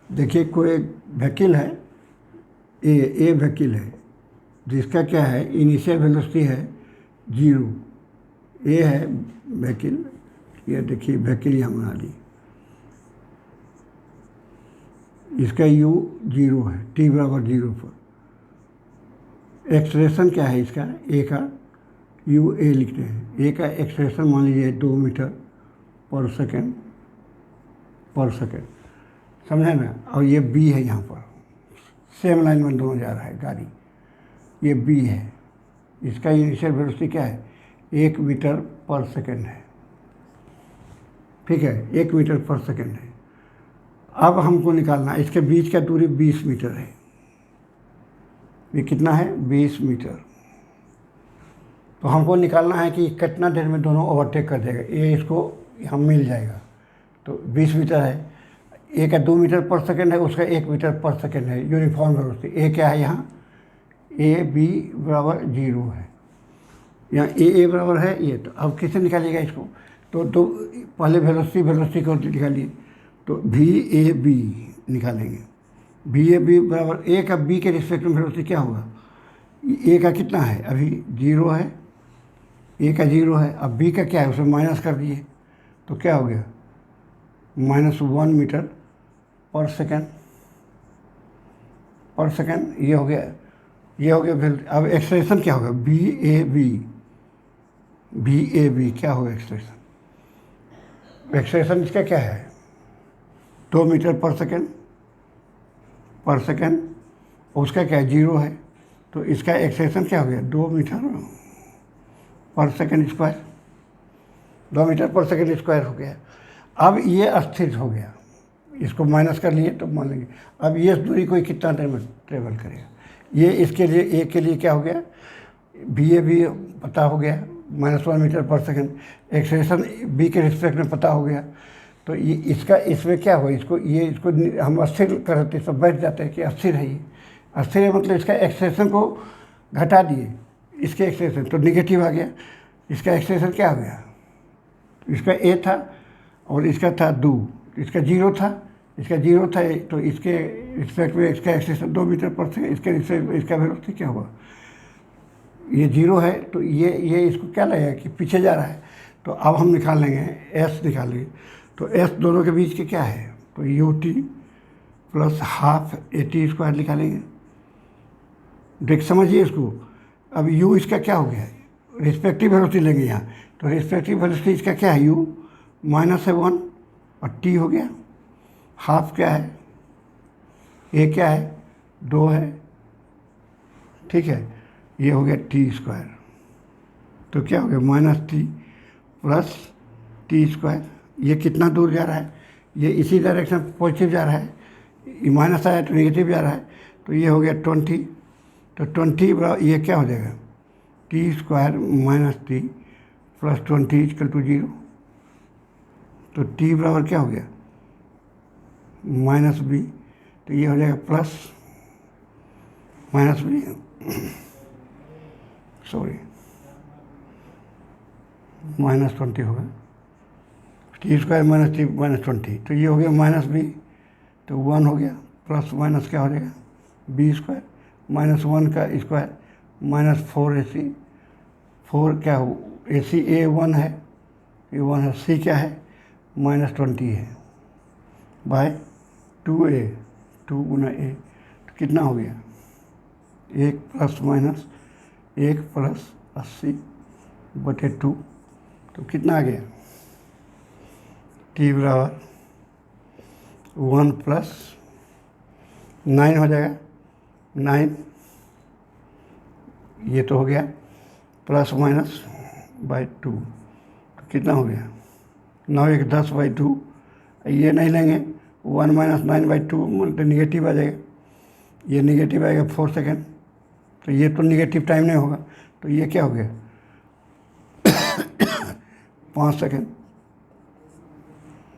देखिए कोई एक व्हीकल है, ए व्हीकल है जिसका क्या है, इनिशियल वेलोसिटी है 0, ए है व्हीकल, ये देखिए व्हीकल यहाँ बना दी, इसका u 0 है, t बराबर 0 पर। एक्सलेरेशन क्या है इसका, ए का u a लिखते हैं, ए का एक्सलेरेशन मान लीजिए 2 मीटर पर सेकंड समझे ना, और ये b है, यहाँ पर सेम लाइन में दोनों जा रहा है गाड़ी, ये b है, इसका इनिशियल वेलोसिटी क्या है, 1 मीटर पर सेकंड है। ठीक है, 1 मीटर पर सेकंड है। अब हमको निकालना है इसके बीच का दूरी 20 मीटर है, ये कितना है 20 मीटर, तो हमको निकालना है कि कितना देर में दोनों ओवरटेक कर देगा, ये इसको हम मिल जाएगा, तो 20 मीटर है, ए का 2 मीटर पर सेकंड है, उसका 1 मीटर पर सेकंड है, यूनिफॉर्म वेलोसिटी। ए क्या है यहाँ, ए बी बराबर 0 है, यहाँ ए बराबर है ये, तो अब कैसे निकालिएगा इसको, तो दो पहले वेलोसिटी को निकालिए, तो वी ए बी निकालेंगे, वी ए बी बराबर ए का बी के रिस्पेक्ट में वेलोसिटी क्या होगा, ए का कितना है अभी 0 है, ए का 0 है, अब बी का क्या है उसे माइनस कर दिए, तो क्या हो गया -1 मीटर पर सेकंड, ये हो गया फिर। अब एक्सप्रेशन क्या होगा, बी ए बी क्या होगा एक्सप्रेशन इसका क्या है 2 मीटर पर सेकंड, उसका क्या है 0 है, तो इसका एक्सप्रेशन क्या हो गया 2 मीटर पर सेकंड स्क्वायर, 2 मीटर पर सेकंड स्क्वायर हो गया। अब ये अस्थिर हो गया, इसको माइनस कर लिए तो मान लेंगे, अब ये दूरी कोई कितना देर में ट्रेवल करेगा, ये इसके लिए ए के लिए क्या हो गया, बी ए भी पता हो गया -1 मीटर पर सेकंड, एक्सेलेरेशन बी के रिस्पेक्ट में पता हो गया, तो ये इसका इसमें क्या हुआ, इसको हम अस्थिर करते सब बैठ जाते हैं कि अस्थिर है, ये अस्थिर है मतलब इसका एक्सेलेरेशन को घटा दिए, इसके एक्सेलेरेशन तो निगेटिव आ गया, इसका एक्सेलेरेशन क्या हो गया, इसका ए था और इसका था 2, इसका 0 था, तो इसके रिस्पेक्ट में इसका एक्सेलेरेशन 2 मीटर पर सेकंड, इसके रिस्पेक्ट में इसका वेलोसिटी क्या हुआ, ये 0 है, तो ये इसको क्या लगेगा कि पीछे जा रहा है, तो अब हम निकाल लेंगे एस निकालेंगे, तो एस दोनों के बीच के क्या है, तो U T plus half A T square निकालेंगे, देख समझिए इसको। अब यू इसका क्या हो गया है, रिस्पेक्टिव वेलोसिटी लेंगे यहाँ, तो रिस्पेक्टिव वेलोसिटी इसका क्या है, यू -1 और टी हो गया, हाफ क्या है, ए क्या है 2 है, ठीक है, ये हो गया टी स्क्वायर, तो क्या हो गया -t प्लस टी स्क्वायर, ये कितना दूर जा रहा है, ये इसी डायरेक्शन पॉजिटिव जा रहा है, ये माइनस आया तो नेगेटिव जा रहा है, तो ये हो गया 20, तो 20 बराबर ये क्या हो जाएगा टी स्क्वायर -t प्लस 20 = 0, तो t बराबर क्या हो गया -b, तो ये हो जाएगा प्लस -b सॉरी -20 होगा, टी स्क्वायर -t -20, तो ये हो गया -b, तो 1 हो गया, प्लस माइनस क्या हो जाएगा b स्क्वायर -1 का स्क्वायर -4ac, 4 क्या हो ac a 1 है, ये 1 है, c क्या है -20 है बाय 2a, 2 गुना a, तो कितना हो गया 1 + -1 + 80/2, तो कितना आ गया, t बराबर 1 प्लस 9 हो जाएगा, 9 ये तो हो गया, प्लस माइनस बाई 2, तो कितना हो गया 9 1 10 बाई 2, ये नहीं लेंगे 1 माइनस 9 बाई 2 मतलब निगेटिव आ जाएगा, ये निगेटिव आएगा 4 सेकेंड, तो ये तो निगेटिव टाइम नहीं होगा, तो ये क्या हो गया 5 सेकेंड,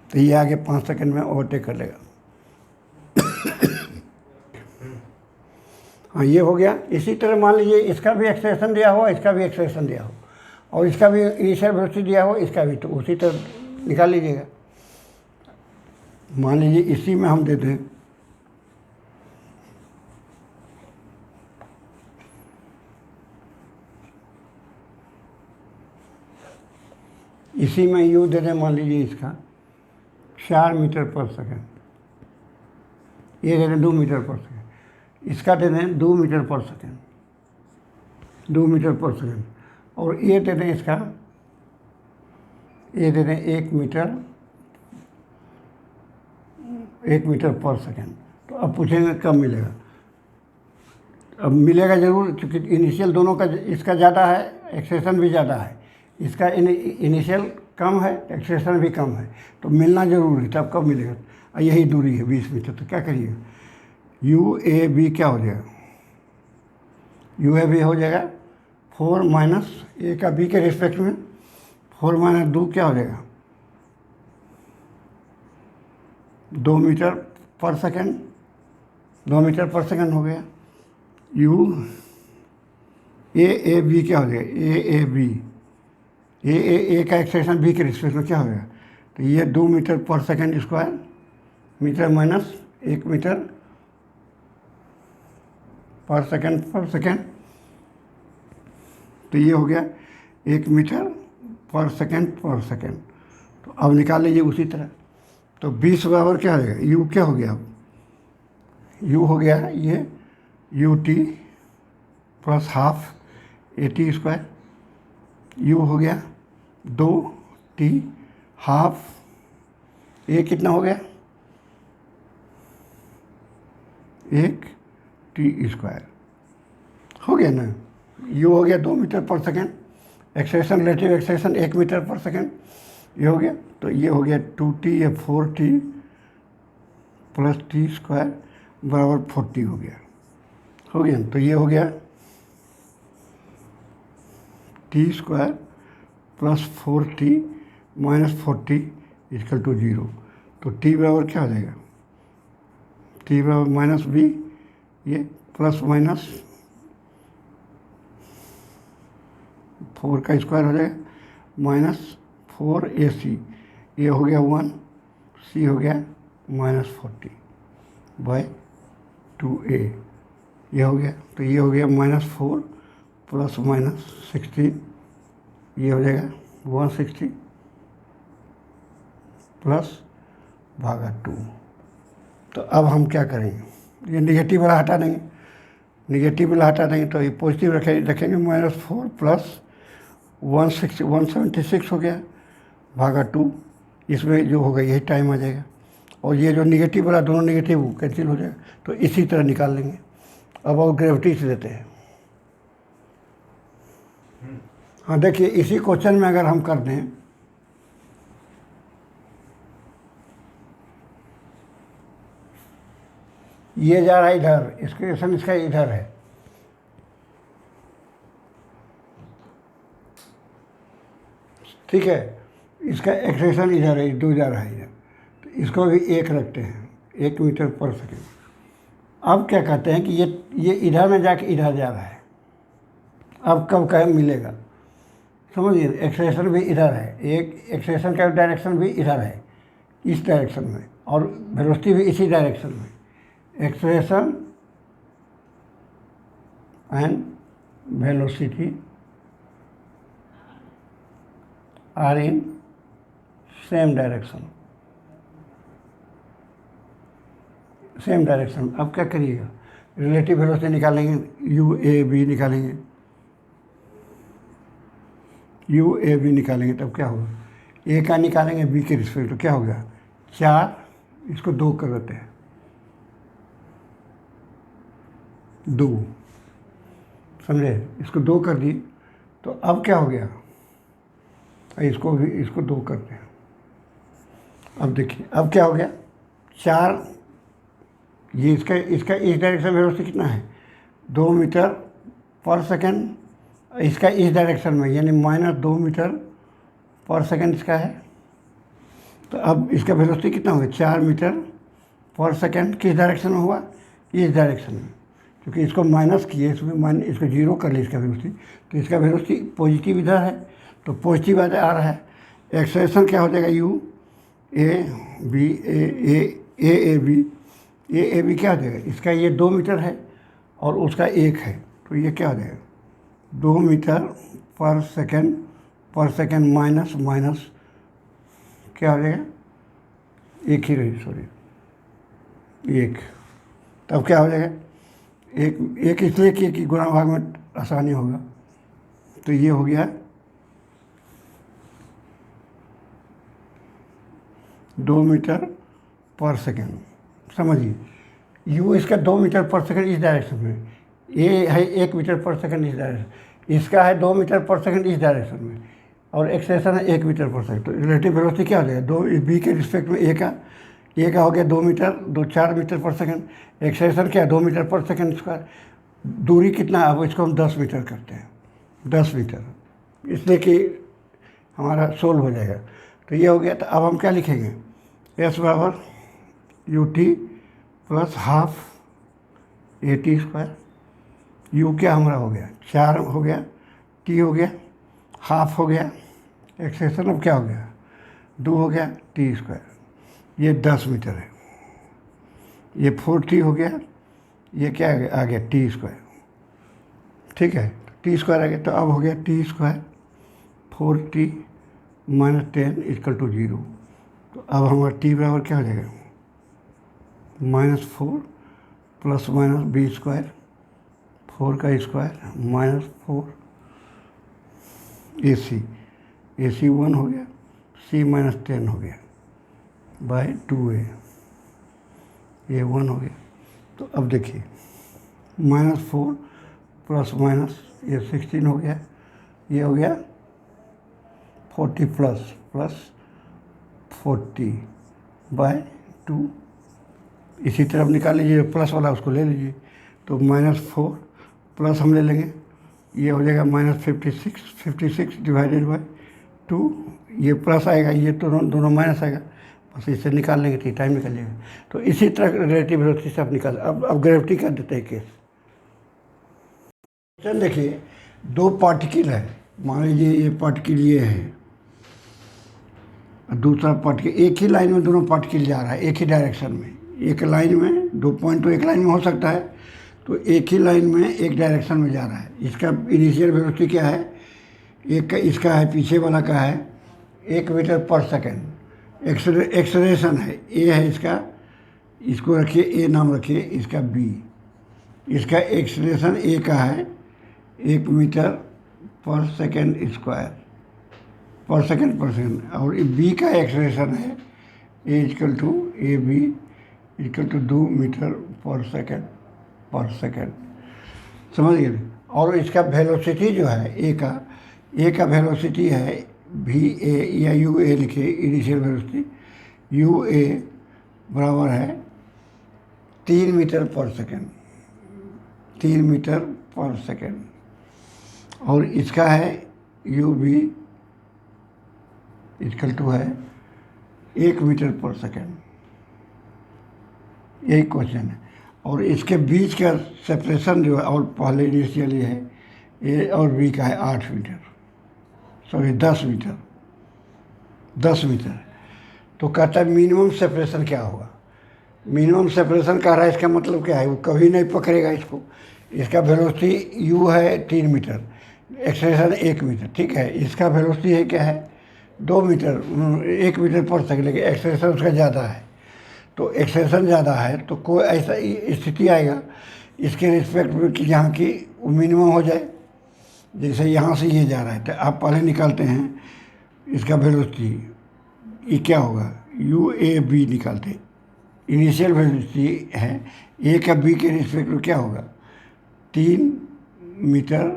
तो ये आगे 5 सेकेंड में ओवरटेक कर लेगा। हाँ ये हो गया। इसी तरह मान लीजिए इसका भी एक्सप्रेशन दिया हो, इसका भी एक्सप्रेशन दिया हो, और इसका भी इनिशियल वेलोसिटी दिया हो, इसका भी, तो उसी तरह निकाल लीजिएगा। मान लीजिए इसी में हम दे दें इसी में यू दे दें, मान लीजिए इसका 4 मीटर पर सेकेंड, ये दे दें 2 मीटर पर सेकेंड, इसका दे दें 2 metre per second, 2 metre per second, और ये दे दें इसका, ये दे दें 1 मीटर पर सेकेंड। तो अब पूछेंगे कब मिलेगा, अब मिलेगा ज़रूर, क्योंकि इनिशियल दोनों का, इसका ज़्यादा है, एक्सेलेरेशन भी ज़्यादा है, इसका इनिशियल कम है, एक्सेलेरेशन भी कम है, तो मिलना ज़रूर है। तब कब मिलेगा, यही दूरी है 20 मीटर, तो क्या करिए यू ए बी क्या हो जाएगा, यू ए बी हो जाएगा 4 माइनस ए का बी के रिस्पेक्ट में 4 माइनस 2 क्या हो जाएगा 2 metre per second, 2 metre per second हो गया। यू ए बी क्या हो जाएगा, ए बी, ए का एक्सप्रेशन बी के रिस्पेक्ट में क्या हो गया, तो ये 2 metre per second square, metre minus 1 metre per second, तो ये हो गया 1 मीटर पर सेकेंड। तो अब निकाल लीजिए उसी तरह, तो 20 बराबर क्या हो जाएगा, यू क्या हो गया, अब यू हो गया ये U T plus half A T square, you हो गया 2 टी हाफ, ए कितना हो गया 1 टी स्क्वायर, हो गया ना। यू हो गया 2 metre per second, acceleration relative acceleration 1 metre per second, ये हो गया, तो ये हो गया 2t या 4t प्लस टी स्क्वायर बराबर 40 हो गया, हो गया। तो ये हो गया t square plus 4t minus 40 equal to 0, तो t बराबर क्या हो जाएगा, t बराबर माइनस बी, ये प्लस माइनस 4 का स्क्वायर हो जाएगा माइनस 4ac, ये हो गया 1, c हो गया माइनस 40 बाई 2a, ये हो गया, तो ये हो गया माइनस 4 प्लस माइनस 16, ये हो जाएगा 160 प्लस भागा 2। तो अब हम क्या करेंगे, ये निगेटिव वाला हटा देंगे, निगेटिव वाला हटा देंगे तो ये पॉजिटिव रखेंगे माइनस 4 प्लस 176 हो गया भागा 2, इसमें जो होगा यही टाइम आ जाएगा, और ये जो निगेटिव वाला दोनों निगेटिव कैंसिल हो जाएगा, तो इसी तरह निकाल लेंगे। अब और ग्रेविटी से देते हैं। हाँ देखिए इसी क्वेश्चन में अगर हम कर दें, ये जा रहा है इधर, इक्वेशन इसका इधर है, ठीक है, इसका एक्सेलेरेशन इधर है, 2 जा रहा है इधर, तो इसको भी 1 रखते हैं, 1 मीटर पर सेकेंड। अब क्या कहते हैं कि ये इधर में जाके इधर जा रहा है, अब कब कब मिलेगा, समझिए एक्सेलेरेशन भी इधर है, एक एक्सेलेरेशन का डायरेक्शन भी इधर है इस डायरेक्शन में, और वेलोसिटी भी इसी डायरेक्शन में, acceleration and velocity are in same direction, same direction. अब क्या करिएगा, रिलेटिव वेलोसिटी निकालेंगे, यू ए बी निकालेंगे, यू ए बी निकालेंगे तब क्या होगा, ए का निकालेंगे बी के रिस्पेक्ट, तो क्या हो गया 4, इसको 2 कर देते हैं, 2, समझे, इसको 2 कर दिए। तो अब क्या हो गया, इसको भी, इसको 2 करते हैं। अब देखिए अब क्या हो गया 4, ये इसका इसका इस डायरेक्शन में वेलोसिटी कितना है 2 मीटर पर सेकेंड, इसका इस डायरेक्शन में यानी -2 मीटर पर सेकेंड इसका है। तो अब इसका वेलोसिटी कितना होगा 4 मीटर पर सेकेंड, किस डायरेक्शन में हुआ, इस डायरेक्शन में, क्योंकि इसको माइनस किए, इसमें इसको 0 कर लिए इसका वेलोसिटी, तो इसका वेलोसिटी पॉजिटिव इधर है, तो पॉजिटिव आ रहा है। एक्सेलरेशन क्या हो जाएगा u A b a b क्या हो जाएगा, इसका ये 2 मीटर है और उसका 1 है, तो ये क्या हो जाएगा 2 metre per second minus minus क्या हो जाएगा, एक ही रही, सॉरी 1, तब क्या हो जाएगा एक इसलिए कि गुणा भाग में आसानी होगा, तो ये हो गया 2 मीटर पर सेकेंड। समझिए यू इसका 2 मीटर पर सेकेंड इस डायरेक्शन में, ये है 1 मीटर पर सेकेंड इस डायरेक्शन, इसका है 2 मीटर पर सेकेंड इस डायरेक्शन में, और एक्सेलरेशन है 1 मीटर पर सेकेंड। तो रिलेटिव वेलोसिटी क्या हो जाएगा 2 बी के रिस्पेक्ट में ए का हो गया 2 metre, 4 metre per second, acceleration क्या है 2 मीटर पर सेकेंड स्क्वायर, दूरी कितना, अब इसको हम 10 मीटर करते हैं, 10 मीटर, इसलिए कि हमारा सोल्व हो जाएगा। तो ये हो गया। तो अब हम क्या लिखेंगे, एस बराबर U T plus half A T square, you क्या हमारा हो गया 4 हो गया, टी हो गया हाफ हो गया, एक्सेलरेशन अब क्या हो गया 2 हो गया टी स्क्वायर, ये 10 मीटर है, ये 4t हो गया, ये क्या आ गया टी स्क्वायर, ठीक है, टी स्क्वायर आ गया। तो अब हो गया t square 4t minus 10 equal to 0। तो अब हमारा टी बराबर क्या हो जाएगा -4 प्लस माइनस बी स्क्वायर, 4 का स्क्वायर -4 ए सी 1 हो गया, c -10 हो गया बाय 2a, ये 1 हो गया। तो अब देखिए -4 प्लस माइनस ये 16 हो गया, ये हो गया 40 प्लस 40 बाय 2, इसी तरफ निकाल लीजिए, प्लस वाला उसको ले लीजिए, तो -4 प्लस हम ले लेंगे, ये हो जाएगा -56 डिवाइडेड बाय 2, ये प्लस आएगा, ये दोनों माइनस आएगा, बस इससे निकाल लेंगे तो टाइम निकल जाएगा। तो इसी तरह रिलेटिव वेलोसिटी से आप निकाल। अब ग्रेविटी कर देते हैं केस। चल देखिए 2 पार्टिकल है, मान लीजिए ये पार्टिकल ये है, दूसरा पार्टिकल, एक ही लाइन में दोनों पार्टिकल जा रहा है, एक ही डायरेक्शन में, एक लाइन में 2 पॉइंट तो एक लाइन में हो सकता है, तो एक ही लाइन में एक डायरेक्शन में जा रहा है। इसका इनिशियल वेलोसिटी क्या है, एक का इसका है, पीछे वाला का है 1 मीटर पर सेकेंड, एक्सेलरेशन है ए है इसका, इसको रखिए ए नाम रखिए, इसका बी, इसका एक्सेलरेशन ए का है 1 metre per second square per second, और बी का एक्सेलरेशन है A equal to A B equal to 2 metre per second, समझ गए। और इसका वेलोसिटी जो है ए का वेलोसिटी है वी ए या यू ए लिखिए, इनिशियल वेलोसिटी यू ए बराबर है 3 मीटर पर सेकेंड, और इसका है यू बी इक्वल टू है 1 मीटर पर सेकेंड, यही क्वेश्चन है। और इसके बीच का सेपरेशन जो है, और पहले इनिशियली है ए और बी का है 8 मीटर, सॉरी 10 मीटर। तो कहता है मिनिमम सेपरेशन क्या होगा, मिनिमम सेपरेशन कह रहा है, इसका मतलब क्या है, वो कभी नहीं पकड़ेगा इसको। इसका वेलोसिटी यू है 3 मीटर, एक्सेलरेशन 1 मीटर, ठीक है, इसका वेलोसिटी है क्या है 2 मीटर 1 मीटर पर सेकेंड, लेकिन एक्सेलरेशन उसका ज़्यादा है। तो एक्सेलरेशन ज़्यादा है तो कोई ऐसा स्थिति आएगा इसके रिस्पेक्ट में कि जहाँ की मिनिमम हो जाए, जैसे यहाँ से ये जा रहा है तो आप पहले निकालते हैं इसका वेलोसिटी, ये क्या होगा, यू ए बी निकालते हैं। इनिशियल वेलोसिटी है ए का बी के रिस्पेक्ट में क्या होगा, 3 metre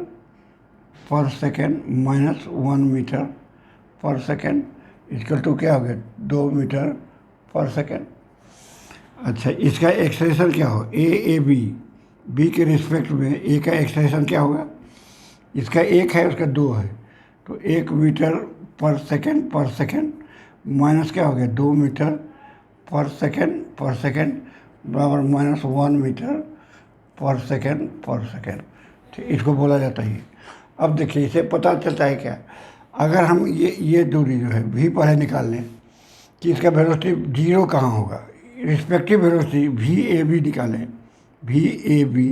per second minus 1 metre per second equal to क्या हो गया, 2 मीटर पर सेकेंड। अच्छा, इसका एक्सप्रेशन क्या हो, ए बी, बी के रिस्पेक्ट में ए का एक्सप्रेशन क्या होगा, इसका 1 है उसका 2 है, तो 1 मीटर पर सेकेंड माइनस क्या हो गया, 2 मीटर पर सेकेंड बराबर माइनस 1 मीटर पर सेकेंड। ठीक, इसको बोला जाता है। अब देखिए इसे पता चलता है क्या, अगर हम ये दूरी जो है भी पहले निकाल लें कि इसका वेलोसिटी जीरो कहाँ होगा, respective velocity v a b निकालें, वी ए बी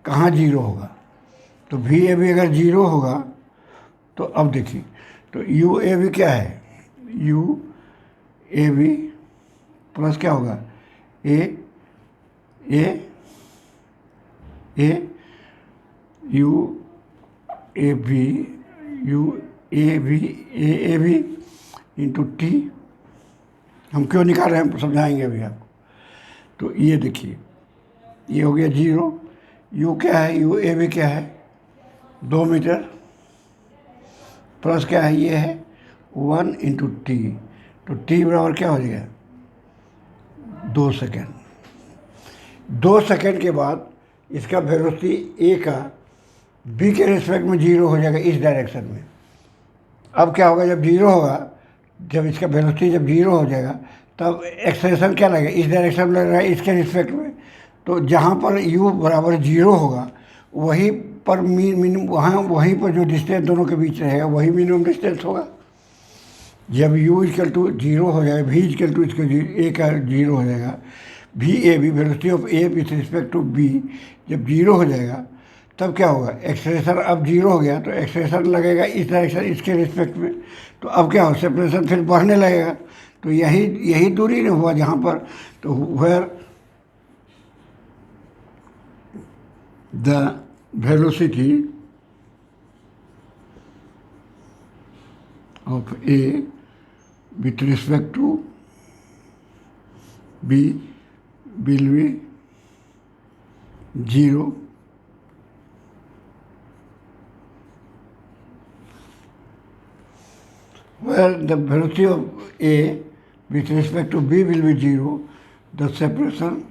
कहाँ जीरो होगा, तो वी ए बी अगर जीरो होगा तो अब देखिए, तो यू ए बी क्या है, यू ए बी प्लस क्या होगा, A U A B into T. हम क्यों निकाल रहे हैं समझाएंगे अभी आपको। तो ये देखिए ये हो गया जीरो, यू क्या है, यू ए बी क्या है, 2 मीटर प्लस क्या है, ये है 1 इंटू टी, तो टी बराबर क्या हो जाएगा, 2 सेकेंड। 2 सेकेंड के बाद इसका वेलोसिटी ए का बी के रिस्पेक्ट में जीरो हो जाएगा इस डायरेक्शन में। अब क्या होगा, जब जीरो होगा, जब इसका वेलोसिटी जब जीरो हो जाएगा तब एक्सेलरेशन क्या लगेगा, इस डायरेक्शन में लग रहा है इसके रिस्पेक्ट में, तो जहाँ पर u बराबर जीरो होगा वहीं पर वहीं पर जो डिस्टेंस दोनों के बीच रहेगा वही मिनिमम डिस्टेंस होगा। जब u इक्वल टू जीरो हो जाएगा, v इक्वल टू इसका ए का जीरो हो जाएगा, v a b velocity of A with respect to b जब जीरो हो जाएगा तब क्या होगा, एक्सेलरेशन अब जीरो हो गया तो एक्सेलरेशन लगेगा इस डायरेक्शन इसके रिस्पेक्ट में, तो अब क्या हो, सेपरेशन फिर बढ़ने लगेगा। तो यही दूरी नहीं हुआ जहाँ पर, तो where the velocity of A with respect to b will be zero, where the velocity of A with respect to B will be zero, the separation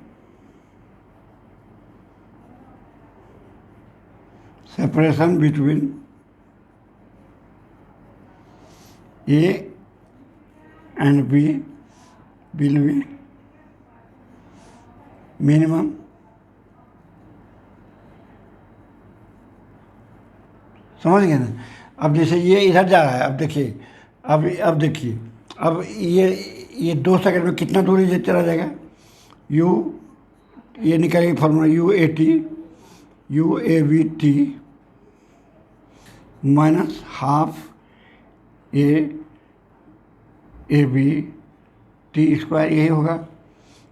between A and B will be minimum. समझ गए ना। अब जैसे ये इधर जा रहा है, अब देखिए अब देखिए अब ये 2 सेकंड में कितना दूरी से चला जाएगा, यू ये निकालेंगे formula, u A b t minus half a b t square, यही होगा।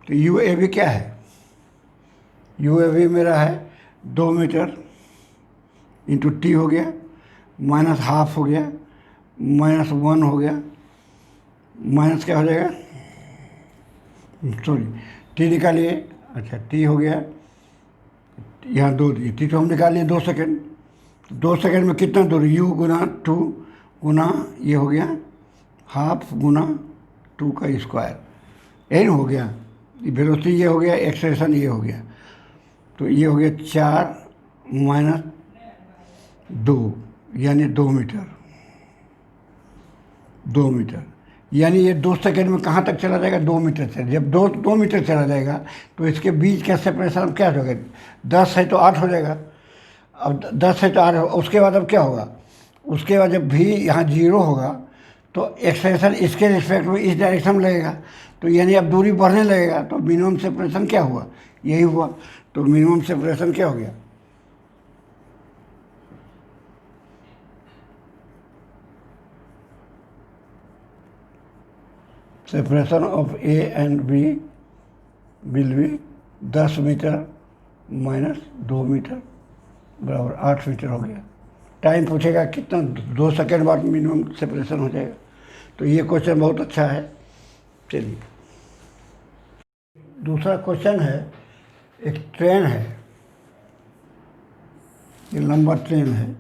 तो यू ए बी क्या है, यू ए बी मेरा है 2 मीटर इंटू टी हो गया, माइनस हाफ हो गया, माइनस 1 हो गया, माइनस क्या हो जाएगा, सॉरी टी निकालिए, अच्छा टी हो गया, यहाँ 2 दी, टी तो हम निकाल लिए 2 सेकेंड, 2 सेकेंड में कितना दूरी, यू गुना 2 गुना ये हो गया हाफ गुना 2 का स्क्वायर, यही हो गया, वेलोसिटी ये हो गया, एक्सेलरेशन ये हो गया, तो ये हो गया 4 माइनस 2 यानी 2 मीटर, यानी ये 2 सेकेंड में कहाँ तक चला जाएगा, 2 मीटर से। जब 2 मीटर चला जाएगा तो इसके बीच का सेपरेशन क्या होगा, 10 है तो 8 हो जाएगा। अब 10 है तो 8 होगा, उसके बाद अब क्या होगा, उसके बाद जब भी यहाँ जीरो होगा तो एक्सेलरेशन इसके रिस्पेक्ट में इस डायरेक्शन में लगेगा, तो यानी अब दूरी बढ़ने लगेगा, तो मिनिमम सेपरेशन क्या हुआ, यही हुआ। तो मिनिमम सेपरेशन क्या हो गया, separation of a and b will be 10 metre minus 2 metre बराबर 8 मीटर हो गया। टाइम पूछेगा कितना, 2 सेकेंड बाद मिनिमम सेपरेशन हो जाएगा। तो ये क्वेश्चन बहुत अच्छा है। चलिए दूसरा क्वेश्चन है, एक ट्रेन है, ये लंबा ट्रेन है,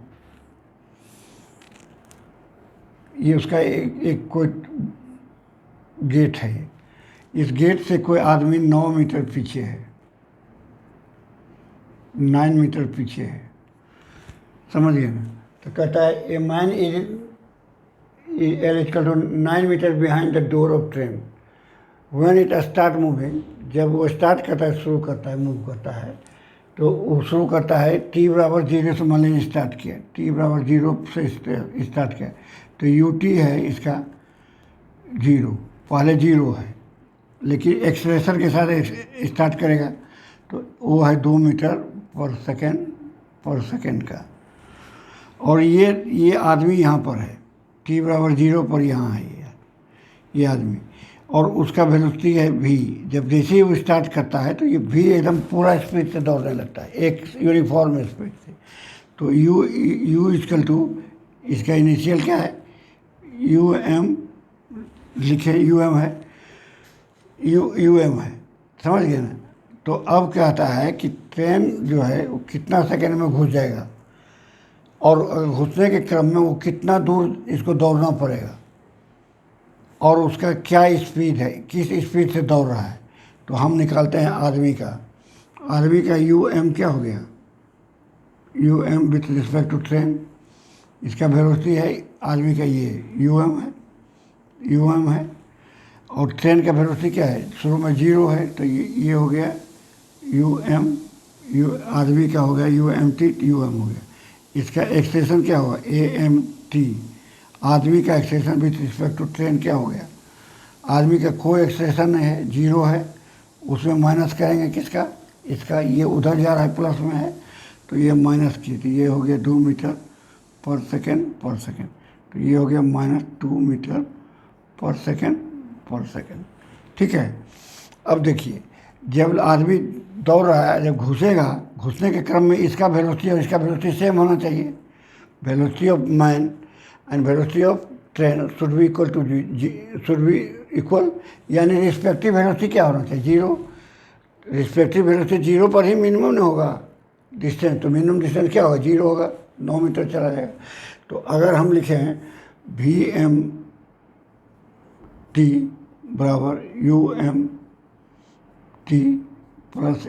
ये उसका एक कोई गेट है। इस गेट से कोई आदमी 9 मीटर पीछे है, 9 मीटर पीछे है, समझ गए ना। तो कहता है a man is equal to 9 metre behind the door of train when it start moving. जब वो स्टार्ट करता है, शुरू करता है, मूव करता है, तो वो शुरू करता है t बराबर 0 से मान लीजिए स्टार्ट किया, t बराबर 0 से स्टार्ट किया, तो ut है इसका 0, पहले 0 है, लेकिन एक्सलेशन के साथ स्टार्ट करेगा तो वो है 2 मीटर पर सेकेंड का। और ये आदमी यहाँ पर है, t बराबर 0 पर यहाँ है ये आदमी, और उसका वेलोसिटी है v। जब जैसे ही वो स्टार्ट करता है तो ये v एकदम पूरा स्पीड से दौड़ने लगता है, एक यूनिफॉर्म स्पीड से। तो u इक्वल टू इसका इनिशियल क्या है, um लिखे, um है, um है, समझ गए ना। तो अब क्या आता है कि ट्रेन जो है वो कितना सेकेंड में घुस जाएगा, और घुसने के क्रम में वो कितना दूर इसको दौड़ना पड़ेगा, और उसका क्या स्पीड है, किस स्पीड से दौड़ रहा है। तो हम निकालते हैं आदमी का um क्या हो गया, um with respect to train, इसका वेलोसिटी है आदमी का, ये um है, और ट्रेन का वेलोसिटी क्या है, शुरू में 0 है, तो ये हो गया आदमी का हो गया um हो गया। इसका एक्सटेंशन क्या होगा, AMT, आदमी का extension with respect to train क्या हो गया, आदमी का कोई एक्सटेंशन नहीं है, 0 है, उसमें माइनस करेंगे किसका, इसका, ये उधर जा रहा है प्लस में है, तो ये माइनस की, तो ये हो गया 2 मीटर पर सेकेंड, तो ये हो गया -2 मीटर पर सेकेंड। ठीक है। अब देखिए, जब आदमी दौड़ रहा है, जब घुसेगा, घुसने के क्रम में इसका वेलोसिटी और इसका वेलोसिटी सेम होना चाहिए। Velocity of man and velocity of train should be equal, यानी रिस्पेक्टिव वेलोसिटी क्या होना चाहिए, 0। रिस्पेक्टिव वेलोसिटी 0 पर ही मिनिमम नहीं होगा डिस्टेंस, तो मिनिमम डिस्टेंस क्या होगा, 0 होगा, 9 मीटर चला जाएगा। तो अगर हम लिखें VMT बराबर UMT plus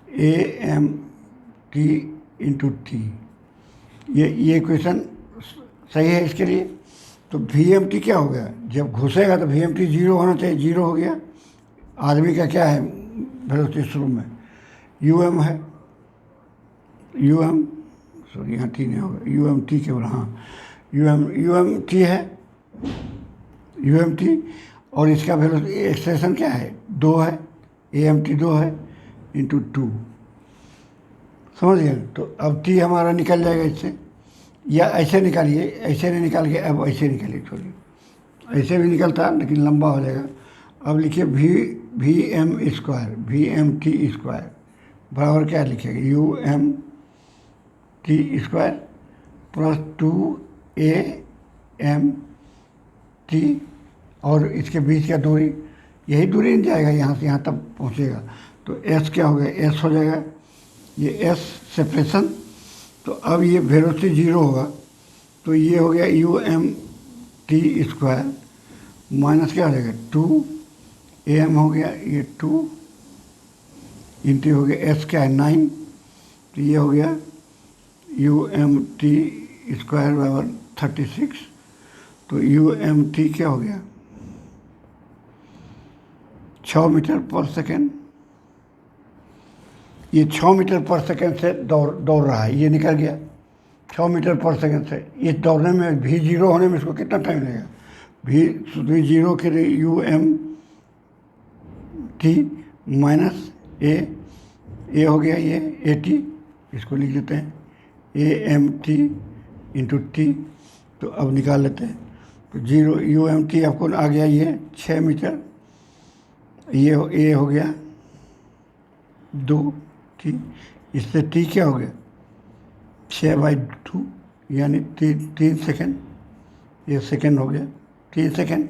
AMT into T, ये क्वेश्चन सही है इसके लिए। तो VMT क्या हो गया, जब घुसेगा तो VMT 0 होना चाहिए, 0 हो गया। आदमी का क्या है वेलोसिटी शुरू में, um है, सॉरी यहाँ T नहीं होगा, UMT केवल, हाँ UMT है, UMT, और इसका वेलोसिटी एक्सटेंशन क्या है, 2 है, AMT 2 है इंटू 2, समझ गए। तो अब T हमारा निकल जाएगा इससे, या ऐसे निकालिए, ऐसे नहीं निकाल के अब ऐसे निकालिए, छोड़िए, ऐसे भी निकलता लेकिन लंबा हो जाएगा। अब लिखिए VMT स्क्वायर बराबर क्या लिखेगा, UMT स्क्वायर प्लस 2AMT, और इसके बीच का दूरी, यही दूरी नहीं जाएगा, यहाँ से यहाँ तक पहुँचेगा, तो S क्या हो गया, S हो जाएगा, ये S सेपरेशन। तो अब ये वेलोसिटी 0 होगा, तो ये हो गया UMT स्क्वायर माइनस क्या हो जाएगा, 2AM हो गया, ये 2 इंटू हो गया S क्या है 9, तो ये हो गया UMT स्क्वायर बराबर 36। तो UMT क्या हो गया, 6 मीटर पर सेकेंड। ये 6 मीटर पर सेकेंड से दौड़ रहा है, ये निकल गया 6 मीटर पर सेकेंड से। इस दौड़ने में भी 0 होने में इसको कितना टाइम लगेगा, भी 0 के लिए UMT माइनस ए हो गया, ये AT, इसको लिख लेते हैं AMT इंटू T। तो अब निकाल लेते हैं, तो 0 UMT आपको आ गया ये 6 मीटर, ये हो गया 2 T, इससे T क्या हो गया 6/2 यानी 3 सेकेंड, ये सेकेंड हो गया 3 सेकेंड,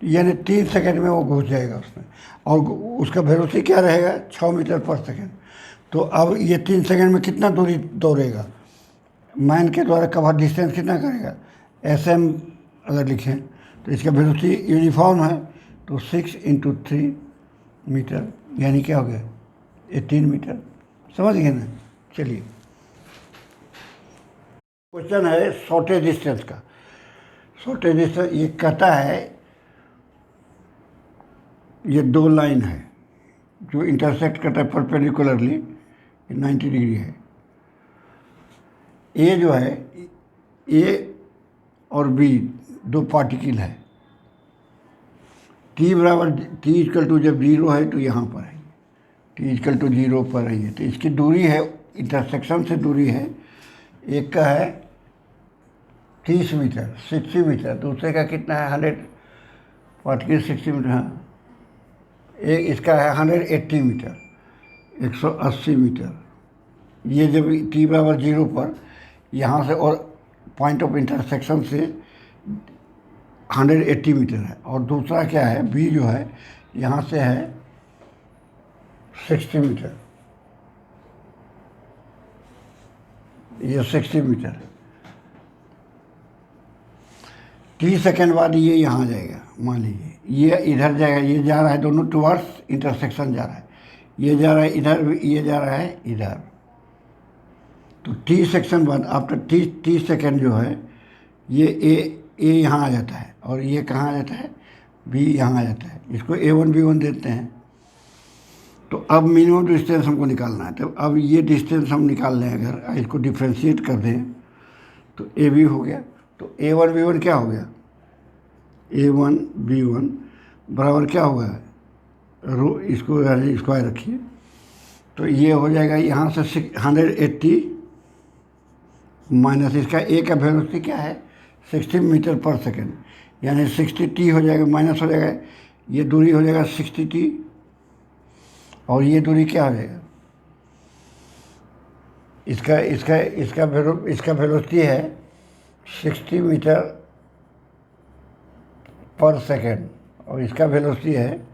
यानी 3 सेकेंड में वो घुस जाएगा उसमें, और उसका वेलोसिटी क्या रहेगा 6 मीटर पर सेकेंड। तो अब ये 3 सेकेंड में कितना दूरी दौड़ेगा, मैन के द्वारा कवर डिस्टेंस कितना करेगा, SM अगर लिखें तो इसका वेलोसिटी यूनिफॉर्म है, तो 6 × 3 मीटर यानी क्या हो गया 18 मीटर। समझ गए ना। चलिए क्वेश्चन है शॉर्टेज डिस्टेंस का। शॉर्टेज डिस्टेंस ये कहता है ये दो लाइन है जो इंटरसेक्ट करता है परपेंडिकुलरली, 90 डिग्री है। ए जो है ए और बी दो पार्टिकल है। टी बराबर T=, जब 0 है तो यहाँ पर है, T=0 पर है। तो इसकी दूरी है, इंटरसेक्शन से दूरी है, एक का है 30 मीटर 60 मीटर, दूसरे का कितना है 100 पार्टिकल 60 मीटर, हाँ एक इसका है 180 मीटर 180 मीटर। ये जब T बराबर 0 पर यहाँ से और पॉइंट ऑफ इंटरसेक्शन से 180 मीटर है, और दूसरा क्या है बी जो है यहाँ से है 60 मीटर, ये 60 मीटर है। 30 सेकेंड बाद ये यहाँ जाएगा, मान लीजिए ये इधर जाएगा, ये जा रहा है दोनों टुवर्ड्स इंटरसेक्शन जा रहा है, ये जा रहा है इधर, ये जा रहा है इधर। तो 30 सेकेंड बाद आफ्टर 30 सेकेंड जो है ये ए यहाँ आ जाता है, और ये कहाँ आ जाता है बी यहाँ आ जाता है। इसको A1 B1 देते हैं। तो अब मिनिमम डिस्टेंस हमको निकालना है। तो अब ये डिस्टेंस हम निकाल लें, अगर इसको डिफ्रेंशिएट कर दें तो AB हो गया। तो A1 B1 क्या हो गया, A1 B1 बराबर क्या होगा, रो इसको स्क्वायर रखिए, तो ये हो जाएगा यहाँ से 180 माइनस इसका ए का वेलोसिटी क्या है 60 मीटर पर सेकेंड, यानी 60T हो जाएगा, माइनस हो जाएगा, ये दूरी हो जाएगा 60T, और ये दूरी क्या हो जाएगा, इसका वेलोसिटी है 60 मीटर पर सेकेंड, और इसका वेलोसिटी है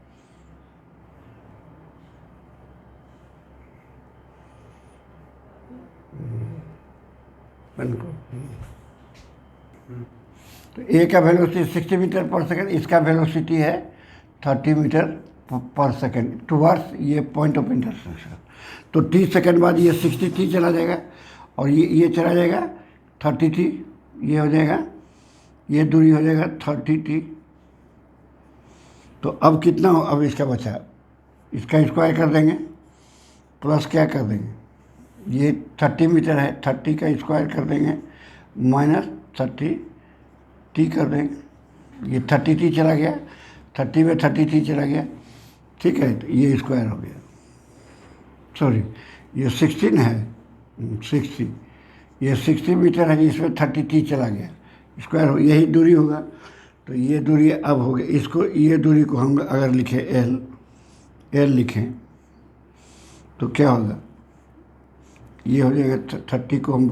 तो ए का वेलोसिटी 60 मीटर पर सेकेंड, इसका वेलोसिटी है 30 मीटर पर सेकेंड टुवर्ड्स ये पॉइंट ऑफ इंटरसेक्शन। तो 30 सेकेंड बाद ये 60T चला जाएगा, और ये चला जाएगा 30T, ये हो जाएगा, ये दूरी हो जाएगा 30T। तो अब कितना हो, अब इसका बचा, इसका स्क्वायर कर देंगे, प्लस क्या कर देंगे, ये 30 मीटर है, 30 का स्क्वायर कर देंगे, माइनस 30T कर देंगे, ये 30T चला गया, 30 में 30T चला गया, ठीक है। तो ये स्क्वायर हो गया, सॉरी ये 16 है 60, ये 60 मीटर है, इसमें 30T चला गया, स्क्वायर हो, यही दूरी होगा। तो ये दूरी अब हो गई, इसको ये दूरी को हम अगर लिखें L लिखें तो क्या होगा, ये हो जाएगा 30 को हम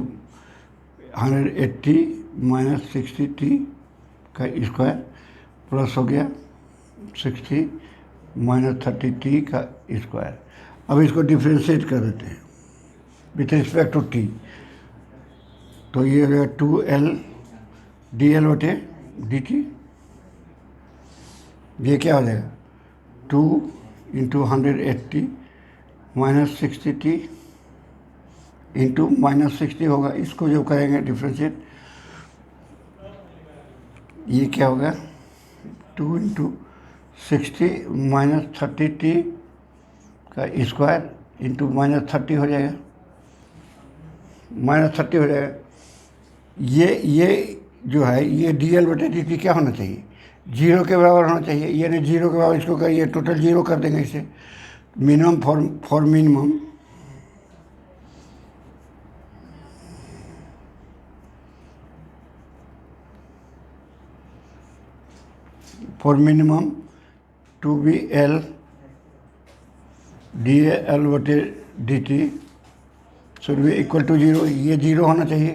180 माइनस 60T का स्क्वायर प्लस हो गया 60 माइनस 30T का स्क्वायर। अब इसको डिफ्रेंशिएट कर देते हैं विथ रिस्पेक्ट टू T, तो ये हो गया 2L dL/dt, ये क्या हो जाएगा 2 × 180 माइनस 60T इंटू माइनस 60 होगा, इसको जो करेंगे डिफ्रेंशिएट, ये क्या होगा 2 × 60 माइनस 30T का स्क्वायर इंटू माइनस 30 हो जाएगा, माइनस 30 हो जाएगा। ये जो है ये dL/dt क्या होना चाहिए, 0 के बराबर होना चाहिए, यानी 0 के बराबर, इसको करिए टोटल 0 कर देंगे इसे, minimum for minimum for minimum to be L dL/dt should be equal to zero, ये जीरो होना चाहिए।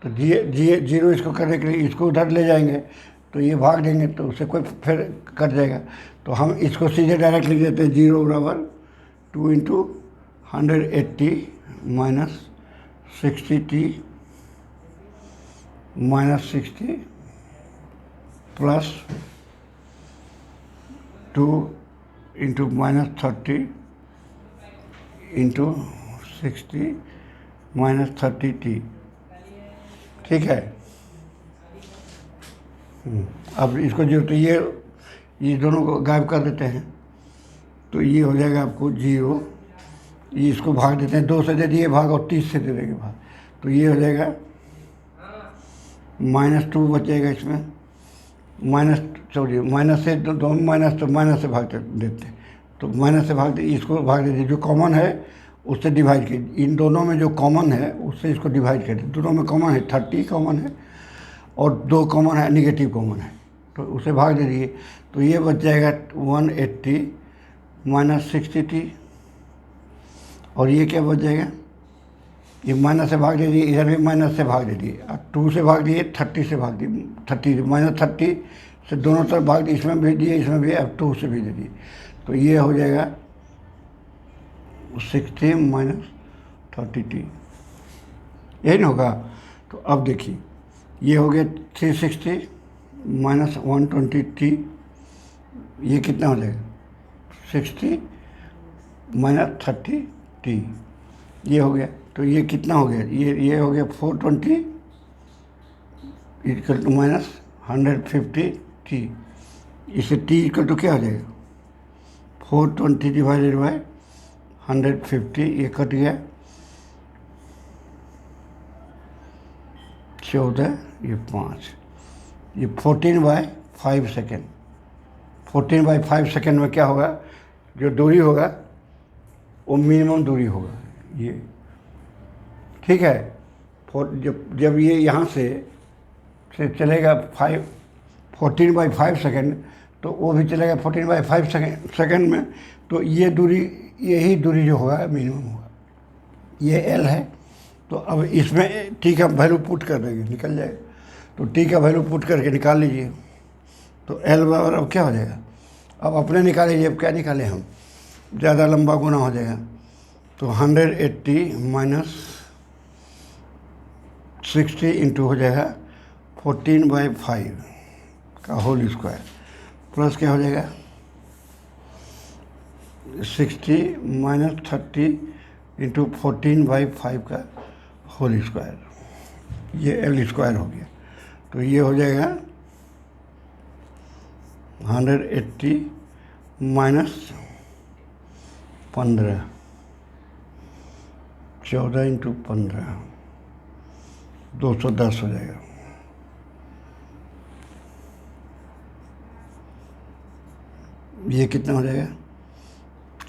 तो जीरो इसको करने के लिए इसको उधर ले जाएंगे तो ये भाग देंगे तो उससे कोई फिर कट जाएगा। तो हम इसको सीधे डायरेक्ट लिख देते हैं, जीरो बराबर 2 into 180 minus 60t minus 60 plus 2 into minus 30 into 60 minus 30t। ठीक है। अब इसको जो तो ये दोनों को गायब कर देते हैं तो ये हो जाएगा आपको जीरो। ये इसको भाग देते हैं, 2 से दे दिए भाग और 30 से दे देंगे भाग, तो ये हो जाएगा -2 बचेगा इसमें, माइनस से दोनों माइनस, तो माइनस से भाग देते हैं, तो माइनस से भाग दे, इसको भाग देते, जो कॉमन है उससे डिवाइड कीजिए। इन दोनों में जो कॉमन है उससे इसको डिवाइड कर दीजिए। दोनों में कॉमन है 30 कॉमन है और 2 कॉमन है, निगेटिव कॉमन है, तो उसे भाग दे दीजिए। तो ये बच जाएगा 180 माइनस 60t, और ये क्या बच जाएगा, ये माइनस से भाग दे दिए, इधर भी माइनस से भाग दे दिए, अब 2 से भाग दिए, 30 से भाग दिए, 30 माइनस 30 से दोनों तरफ भाग दिए, इसमें भी दिए इसमें भी, अब 2 से भी दे दिए, तो ये हो जाएगा 60 माइनस 30t, यही ना होगा। तो अब देखिए ये हो गया 360 माइनस 120t, ये कितना हो जाएगा 60 माइनस 30t, ये हो गया। तो ये कितना हो गया, ये हो गया 420 इक्वल टू माइनस 150t। इसे t इक्वल टू क्या हो जाएगा 420 डिवाइडेड बाय 150, ये कट गया 14, ये 5, ये 14/5 सेकेंड। 14/5 सेकेंड में क्या होगा, जो दूरी होगा वो मिनिमम दूरी होगा ये, ठीक है। जब ये यहाँ से चलेगा 14/5 सेकेंड, तो वो भी चलेगा 14/5 सेकेंड में, तो ये दूरी, यही दूरी जो होगा मिनिमम होगा, ये L है। तो अब इसमें t का वैल्यू पुट कर देंगे, निकल जाएगा। तो t का वैल्यू पुट करके निकाल लीजिए, तो L बराबर अब क्या हो जाएगा, अब अपने निकाल लीजिए। अब क्या निकालें हम, ज़्यादा लंबा गुना हो जाएगा, तो 180 माइनस 60 इंटू हो जाएगा 14/5 का होल स्क्वायर, प्लस क्या हो जाएगा 60 माइनस 30 इंटू 14/5 का होल स्क्वायर, ये L स्क्वायर हो गया। तो ये हो जाएगा 180 माइनस 15, 14 इंटू 15, 210 हो जाएगा। ये कितना हो जाएगा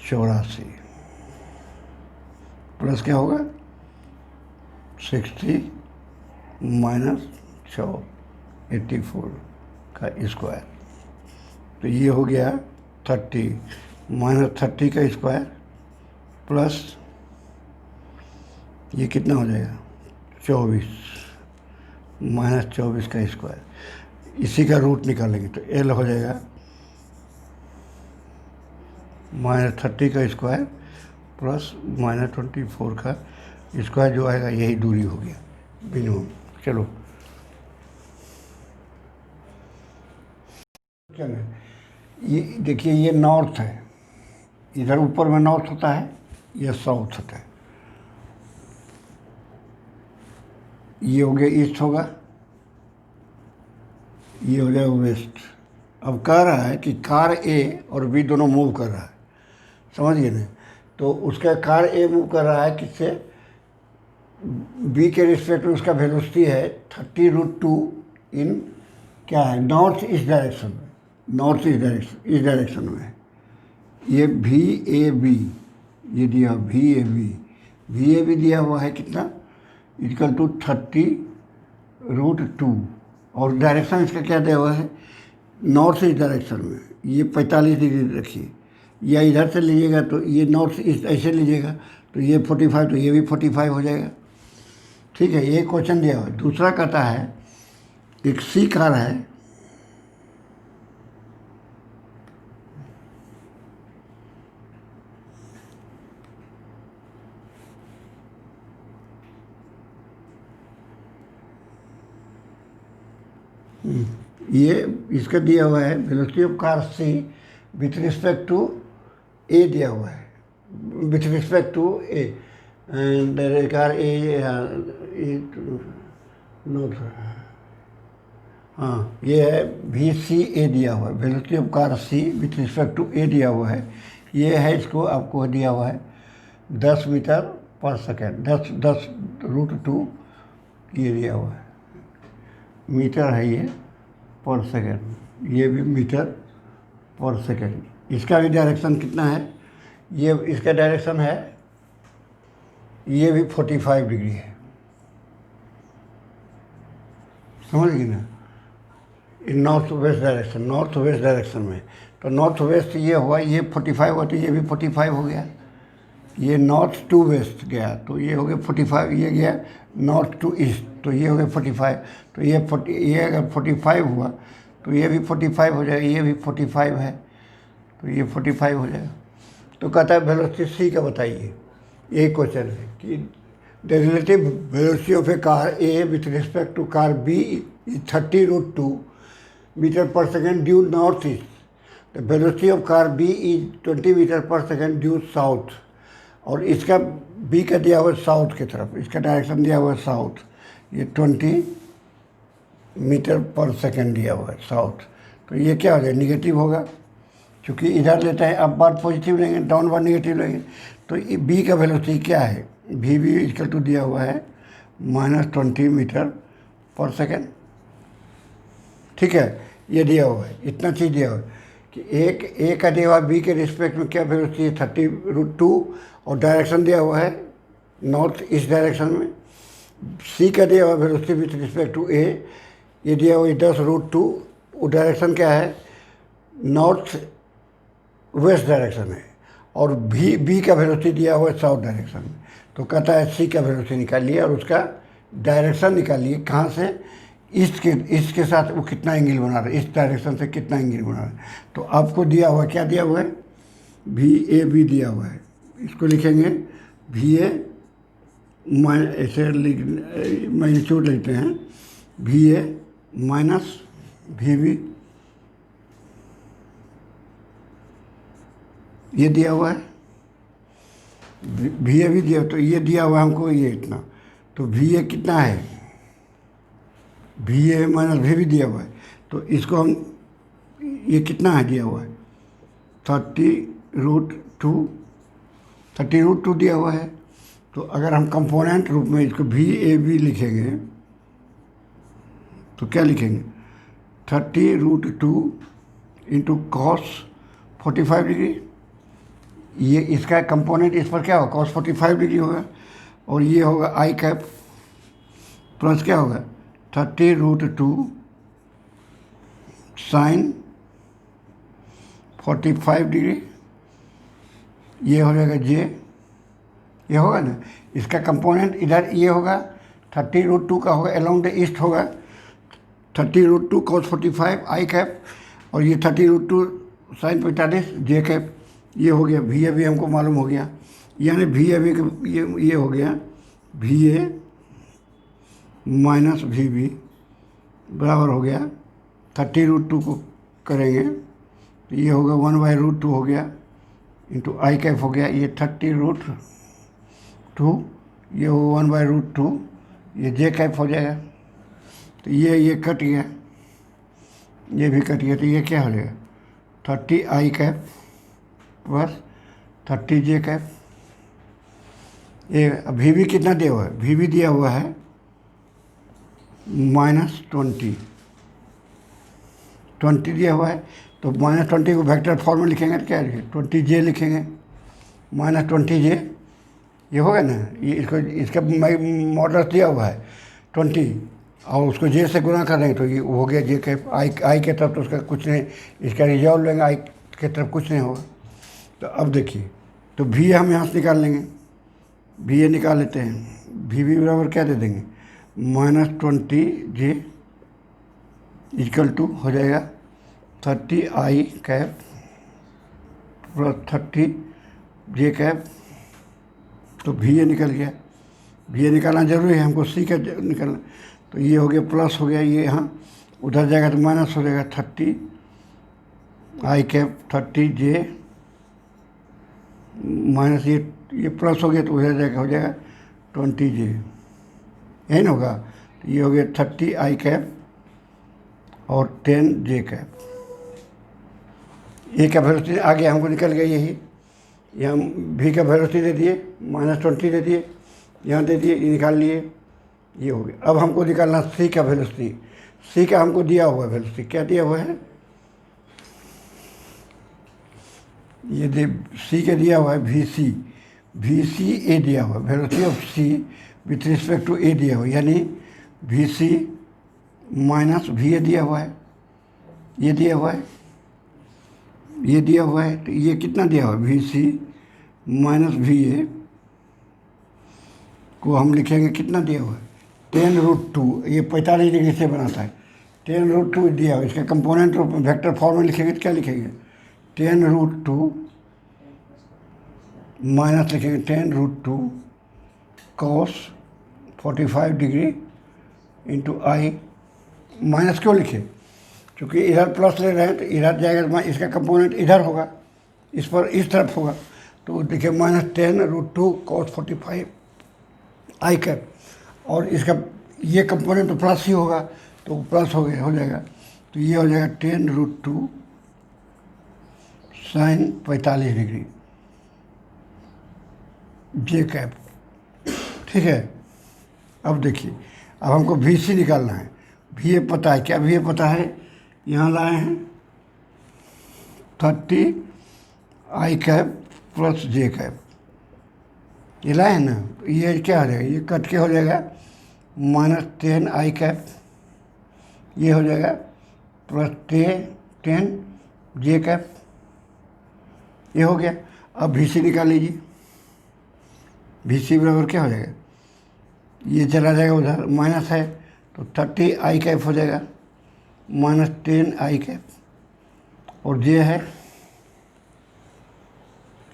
84, प्लस क्या होगा 60 माइनस 84 का स्क्वायर, तो ये हो गया 30 माइनस 30 का स्क्वायर, प्लस ये कितना हो जाएगा 24 माइनस 24 का स्क्वायर, इसी का रूट निकालेंगे तो L हो जाएगा -30 का स्क्वायर प्लस -24 का स्क्वायर, जो आएगा यही दूरी हो गया मिनिमम। चलो चलो, ये देखिए ये नॉर्थ है, इधर ऊपर में नॉर्थ होता है, ये साउथ होता है, ये हो गया ईस्ट होगा, ये हो गया वेस्ट। अब कह रहा है कि कार ए और बी दोनों मूव कर रहा है, समझ गए ना। तो उसका कार ए मूव कर रहा है किससे, बी के रिस्पेक्ट में उसका वेलोसिटी है 30√2 इन क्या है नॉर्थ ईस्ट डायरेक्शन में, नॉर्थ ईस्ट डायरेक्शन में। ये VAB ये दिया, VAB दिया हुआ है कितना इक्वल टू 30√2, और डायरेक्शन इसका क्या दिया हुआ है नॉर्थ ईस्ट डायरेक्शन में, ये 45 डिग्री रखिए, या इधर से लीजिएगा तो ये नॉर्थ ईस्ट ऐसे लीजिएगा तो ये 45, तो ये भी 45 हो जाएगा। ठीक है, ये क्वेश्चन दिया हुआ है। दूसरा कहता है एक सी कार है, ये इसका दिया हुआ है velocity of car C with respect to A दिया हुआ है, with respect to A and car A naught, हाँ ये है वी सी ए दिया हुआ है, velocity of car C with respect to A दिया हुआ है। ये है, इसको आपको दिया हुआ है 10 मीटर पर सेकेंड, 10 रूट 2 ये दिया हुआ है, मीटर है ये पर सेकेंड, ये भी मीटर पर सेकेंड। इसका भी डायरेक्शन कितना है, ये इसका डायरेक्शन है, ये भी 45 डिग्री है, समझ गए ना। North west direction, north west direction में, तो नॉर्थ वेस्ट ये हुआ, ये 45 हुआ तो ये भी 45 हो गया। ये नॉर्थ टू वेस्ट गया तो ये हो गया 45, ये गया नॉर्थ टू ईस्ट तो ये हो गया 45, तो ये अगर 45 हुआ तो ये भी 45 हो जाएगा, ये भी 45 है तो ये 45 हो जाएगा। तो कहता है वेलोसिटी सी का बताइए, यही क्वेश्चन है कि the relative velocity of A car A with respect to car B is 30√2 metre per second due north east, the velocity of car B is 20 metre per second due south, और इसका B का दिया हुआ है south की तरफ, इसका direction दिया हुआ है साउथ, ये 20 मीटर पर सेकेंड दिया हुआ है साउथ, तो ये क्या हो जाएगा, निगेटिव होगा, क्योंकि इधर लेते हैं अब बार पॉजिटिव लेंगे, डाउन बार निगेटिव लेंगे, तो बी का वेलोसिटी क्या है, वी बी इक्वल टू दिया हुआ है -20 मीटर पर सेकेंड। ठीक है, ये दिया हुआ है, इतना चीज़ दिया हुआ है कि एक ए का दिया हुआ बी के रिस्पेक्ट में क्या वेलोसिटी है 30√2 और डायरेक्शन दिया हुआ है नॉर्थ ईस्ट डायरेक्शन में। सी का दिया हुआ वेलोसिटी विथ रिस्पेक्ट टू ए, ये दिया हुआ है 10√2, वो डायरेक्शन क्या है नॉर्थ वेस्ट डायरेक्शन है, और बी का वेलोसिटी दिया हुआ है साउथ डायरेक्शन में। तो कहता है सी का वेलोसिटी निकालिए और उसका डायरेक्शन निकालिए, कहाँ से, ईस्ट के साथ वो कितना एंगल बना रहा है, इस डायरेक्शन से कितना एंगल बना रहा है। तो आपको दिया हुआ क्या दिया हुआ है, वी ए बी दिया हुआ है, इसको लिखेंगे वी ए ऐसे मैग्नीट्यूड लिखते हैं, v a minus v b, ये दिया हुआ है, वी ए भी दिया, तो ये दिया हुआ है हमको ये इतना, तो वी ए कितना है, वी ए माइनस वी भी दिया हुआ है, तो इसको हम ये कितना है दिया हुआ है 30√2 दिया हुआ है। तो अगर हम कंपोनेंट रूप में इसको वी ए बी लिखेंगे तो क्या लिखेंगे 30√2 इंटू कॉस 45 डिग्री, ये इसका कंपोनेंट इस पर क्या होगा कॉस 45 डिग्री होगा, और ये होगा आई कैप प्लस क्या होगा 30√2 साइन 45 डिग्री, ये हो जाएगा जे, ये होगा ना, इसका कंपोनेंट इधर ये होगा 30√2 का होगा अलोंग द ईस्ट होगा 30√2 cos 45 आई कैप, और ये 30√2 साइन 45 जे कैप, ये हो गया वी ए भी हमको मालूम हो गया, यानी वी ए भी ये हो गया v a minus v b बराबर हो गया 30√2 को करेंगे तो ये होगा 1/√2 हो गया इंटू आई कैप हो गया, ये 30√2, ये हो 1/√2, ये जे कैप हो जाएगा, तो ये कट गया, ये भी कट गया, तो ये क्या हो जाएगा 30 आई कैप प्लस 30 जे कैप। ये वी भी कितना दिया हुआ है, वी भी दिया हुआ है -20 दिया हुआ है, तो -20 को वेक्टर फॉर्म में लिखेंगे तो क्या लिखेंगे 20 लिखेंगे, -20 ये होगा ना, ये इसका मॉडल दिया हुआ है 20 और उसको जे से गुना कर देंगे तो ये हो गया जे कैप। आई के तरफ तो उसका कुछ नहीं, इसका रिजॉल्व लेंगे आई के तरफ कुछ नहीं होगा, तो तो अब देखिए, तो भी हम यहाँ से निकाल लेंगे, भी ये निकाल लेते हैं। भी बराबर क्या दे देंगे, -20j इक्वल टू हो जाएगा 30i cap plus 30j cap. तो भी ये निकल गया, भी ये निकालना जरूरी है हमको, सी का निकालना। तो ये हो गया प्लस हो गया, ये यहाँ उधर जाएगा तो माइनस हो जाएगा 30i कैप 30j माइनस ये प्लस हो गया तो उधर जाएगा हो जाएगा 20j, यही ना होगा। तो ये हो गया 30i कैप और 10j कैप। ए का वेलोसिटी आ गया हमको, निकल गया यही। यहाँ भी का वेलोसिटी दे दिए, -20 दे दिए, यहाँ दे दिए, ये निकाल लिए, ये हो गया। अब हमको निकालना सी का वेलोसिटी। सी का हमको दिया हुआ है वेलोसिटी, क्या दिया हुआ है, ये दे सी का दिया हुआ है वी सी ए दिया हुआ है, velocity of C with respect to A दिया हुआ है, यानी V C minus we A दिया हुआ है, ये दिया हुआ है, ये दिया हुआ है। तो ये कितना दिया हुआ है, we C minus we a को हम लिखेंगे कितना दिया हुआ है, 10√2। ये 45 डिग्री से बनाता है, 10√2 दिया हुआ है। इसका कंपोनेंट रूप में वेक्टर फॉर्म में लिखेंगे तो क्या लिखेंगे, 10√2 माइनस लिखेंगे 10√2 cos 45 डिग्री इंटू आई। माइनस क्यों लिखे, क्योंकि इधर प्लस ले रहे हैं तो इधर जाएगा, इसका कंपोनेंट इधर होगा, इस पर इस तरफ होगा। तो देखिए -10√2 cos 45 आई कैप, और इसका ये कंपोनेंट तो प्लस ही होगा, तो प्लस हो गया, हो जाएगा। तो ये हो जाएगा 10√2 sin 45 डिग्री जे कैप, ठीक है। अब देखिए, अब हमको वी सी निकालना है। वी ए पता है, क्या वी ए पता है, यहाँ लाए हैं 30i कैप प्लस जे कैप, ये लाए हैं ना। ये क्या हो जाएगा, ये कट के हो जाएगा -10i कैप, ये हो जाएगा प्लस 10j कैप, ये हो गया। अब वी सी निकाल लीजिए। वी सी बराबर क्या हो जाएगा, ये चला जाएगा उधर, माइनस है तो 30i कैप हो जाएगा -10i कैप, और जे है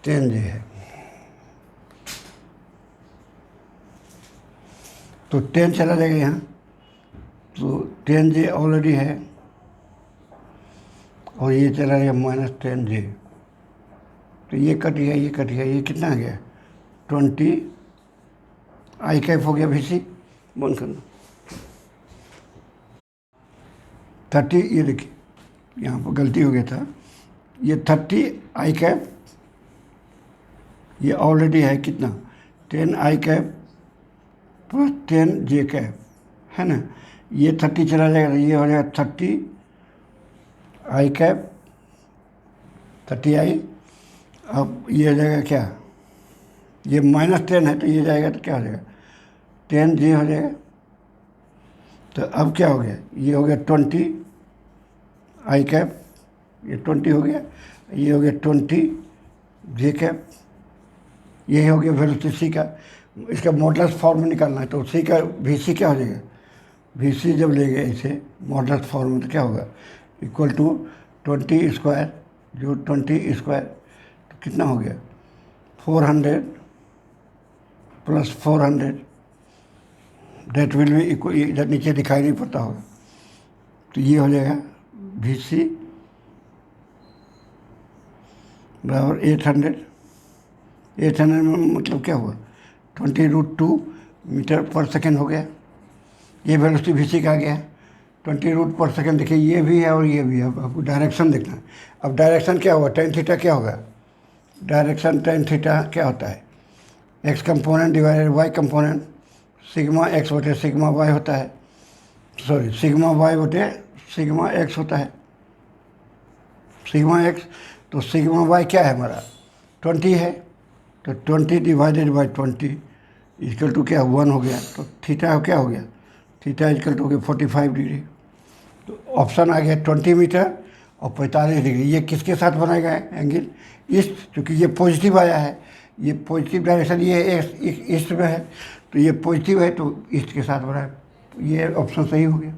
10j है। तो 10 चला जाएगा यहाँ, तो 10j ऑलरेडी है, और ये चला गया -10j। तो ये कट गया, ये कट गया, ये कितना आ गया 20i कैप हो गया। वी सी बंद करना 30, ये देखिए यहाँ पर गलती हो गया था, ये 30i कैप, ये ऑलरेडी है कितना 10i cap plus 10j cap, है ना। ये 30 चला जाएगा तो ये हो जाएगा 30i कैप 30i। अब ये हो जाएगा क्या, ये -10 है तो ये जाएगा तो क्या हो जाएगा 10j हो जाएगा। तो अब क्या हो गया, ये हो गया 20i कैप, ये 20 हो गया, ये हो गया 20j कैप, ये हो गया वेलोसिटी सी का। इसका मॉडुलस फॉर्म में निकालना है, तो सी का वी सी क्या हो जाएगा, वी सी जब लेंगे इसे मॉडुलस फॉर्म में तो क्या होगा, इक्वल टू 20 स्क्वायर, जो 20 स्क्वायर तो कितना हो गया 400 प्लस 400, डेट विल भी इक्वल, इधर नीचे दिखाई नहीं पड़ता होगा। तो ये हो जाएगा वी सी बराबर 800 में मतलब क्या हुआ 20√2 मीटर पर सेकेंड हो गया। ये वेलोसिटी वी सी का आ गया 20 √/सेकेंड। देखिए ये भी है और ये भी है, अब आपको डायरेक्शन देखना है। अब डायरेक्शन क्या होगा, tan थीटा क्या होगा, डायरेक्शन tan थीटा क्या होता है, x component divided y component, sigma x बटे सिग्मा y होता है, सॉरी सिग्मा y बटे सिग्मा x होता है, सिग्मा x। तो सिग्मा y क्या है हमारा 20 है, तो 20 डिवाइडेड बाई 20 इक्वल टू क्या 1 हो गया। तो थीटा क्या हो गया, थीटा इक्वल टू हो गया 45 डिग्री। तो ऑप्शन आ गया 20 मीटर और 45 डिग्री। ये किसके साथ बनाएगा एंगल? ईस्ट, क्योंकि ये पॉजिटिव आया है, ये पॉजिटिव डायरेक्शन, ये ईस्ट में है, तो ये पॉजिटिव है तो ईस्ट के साथ बनाए। ये ऑप्शन सही हो गया।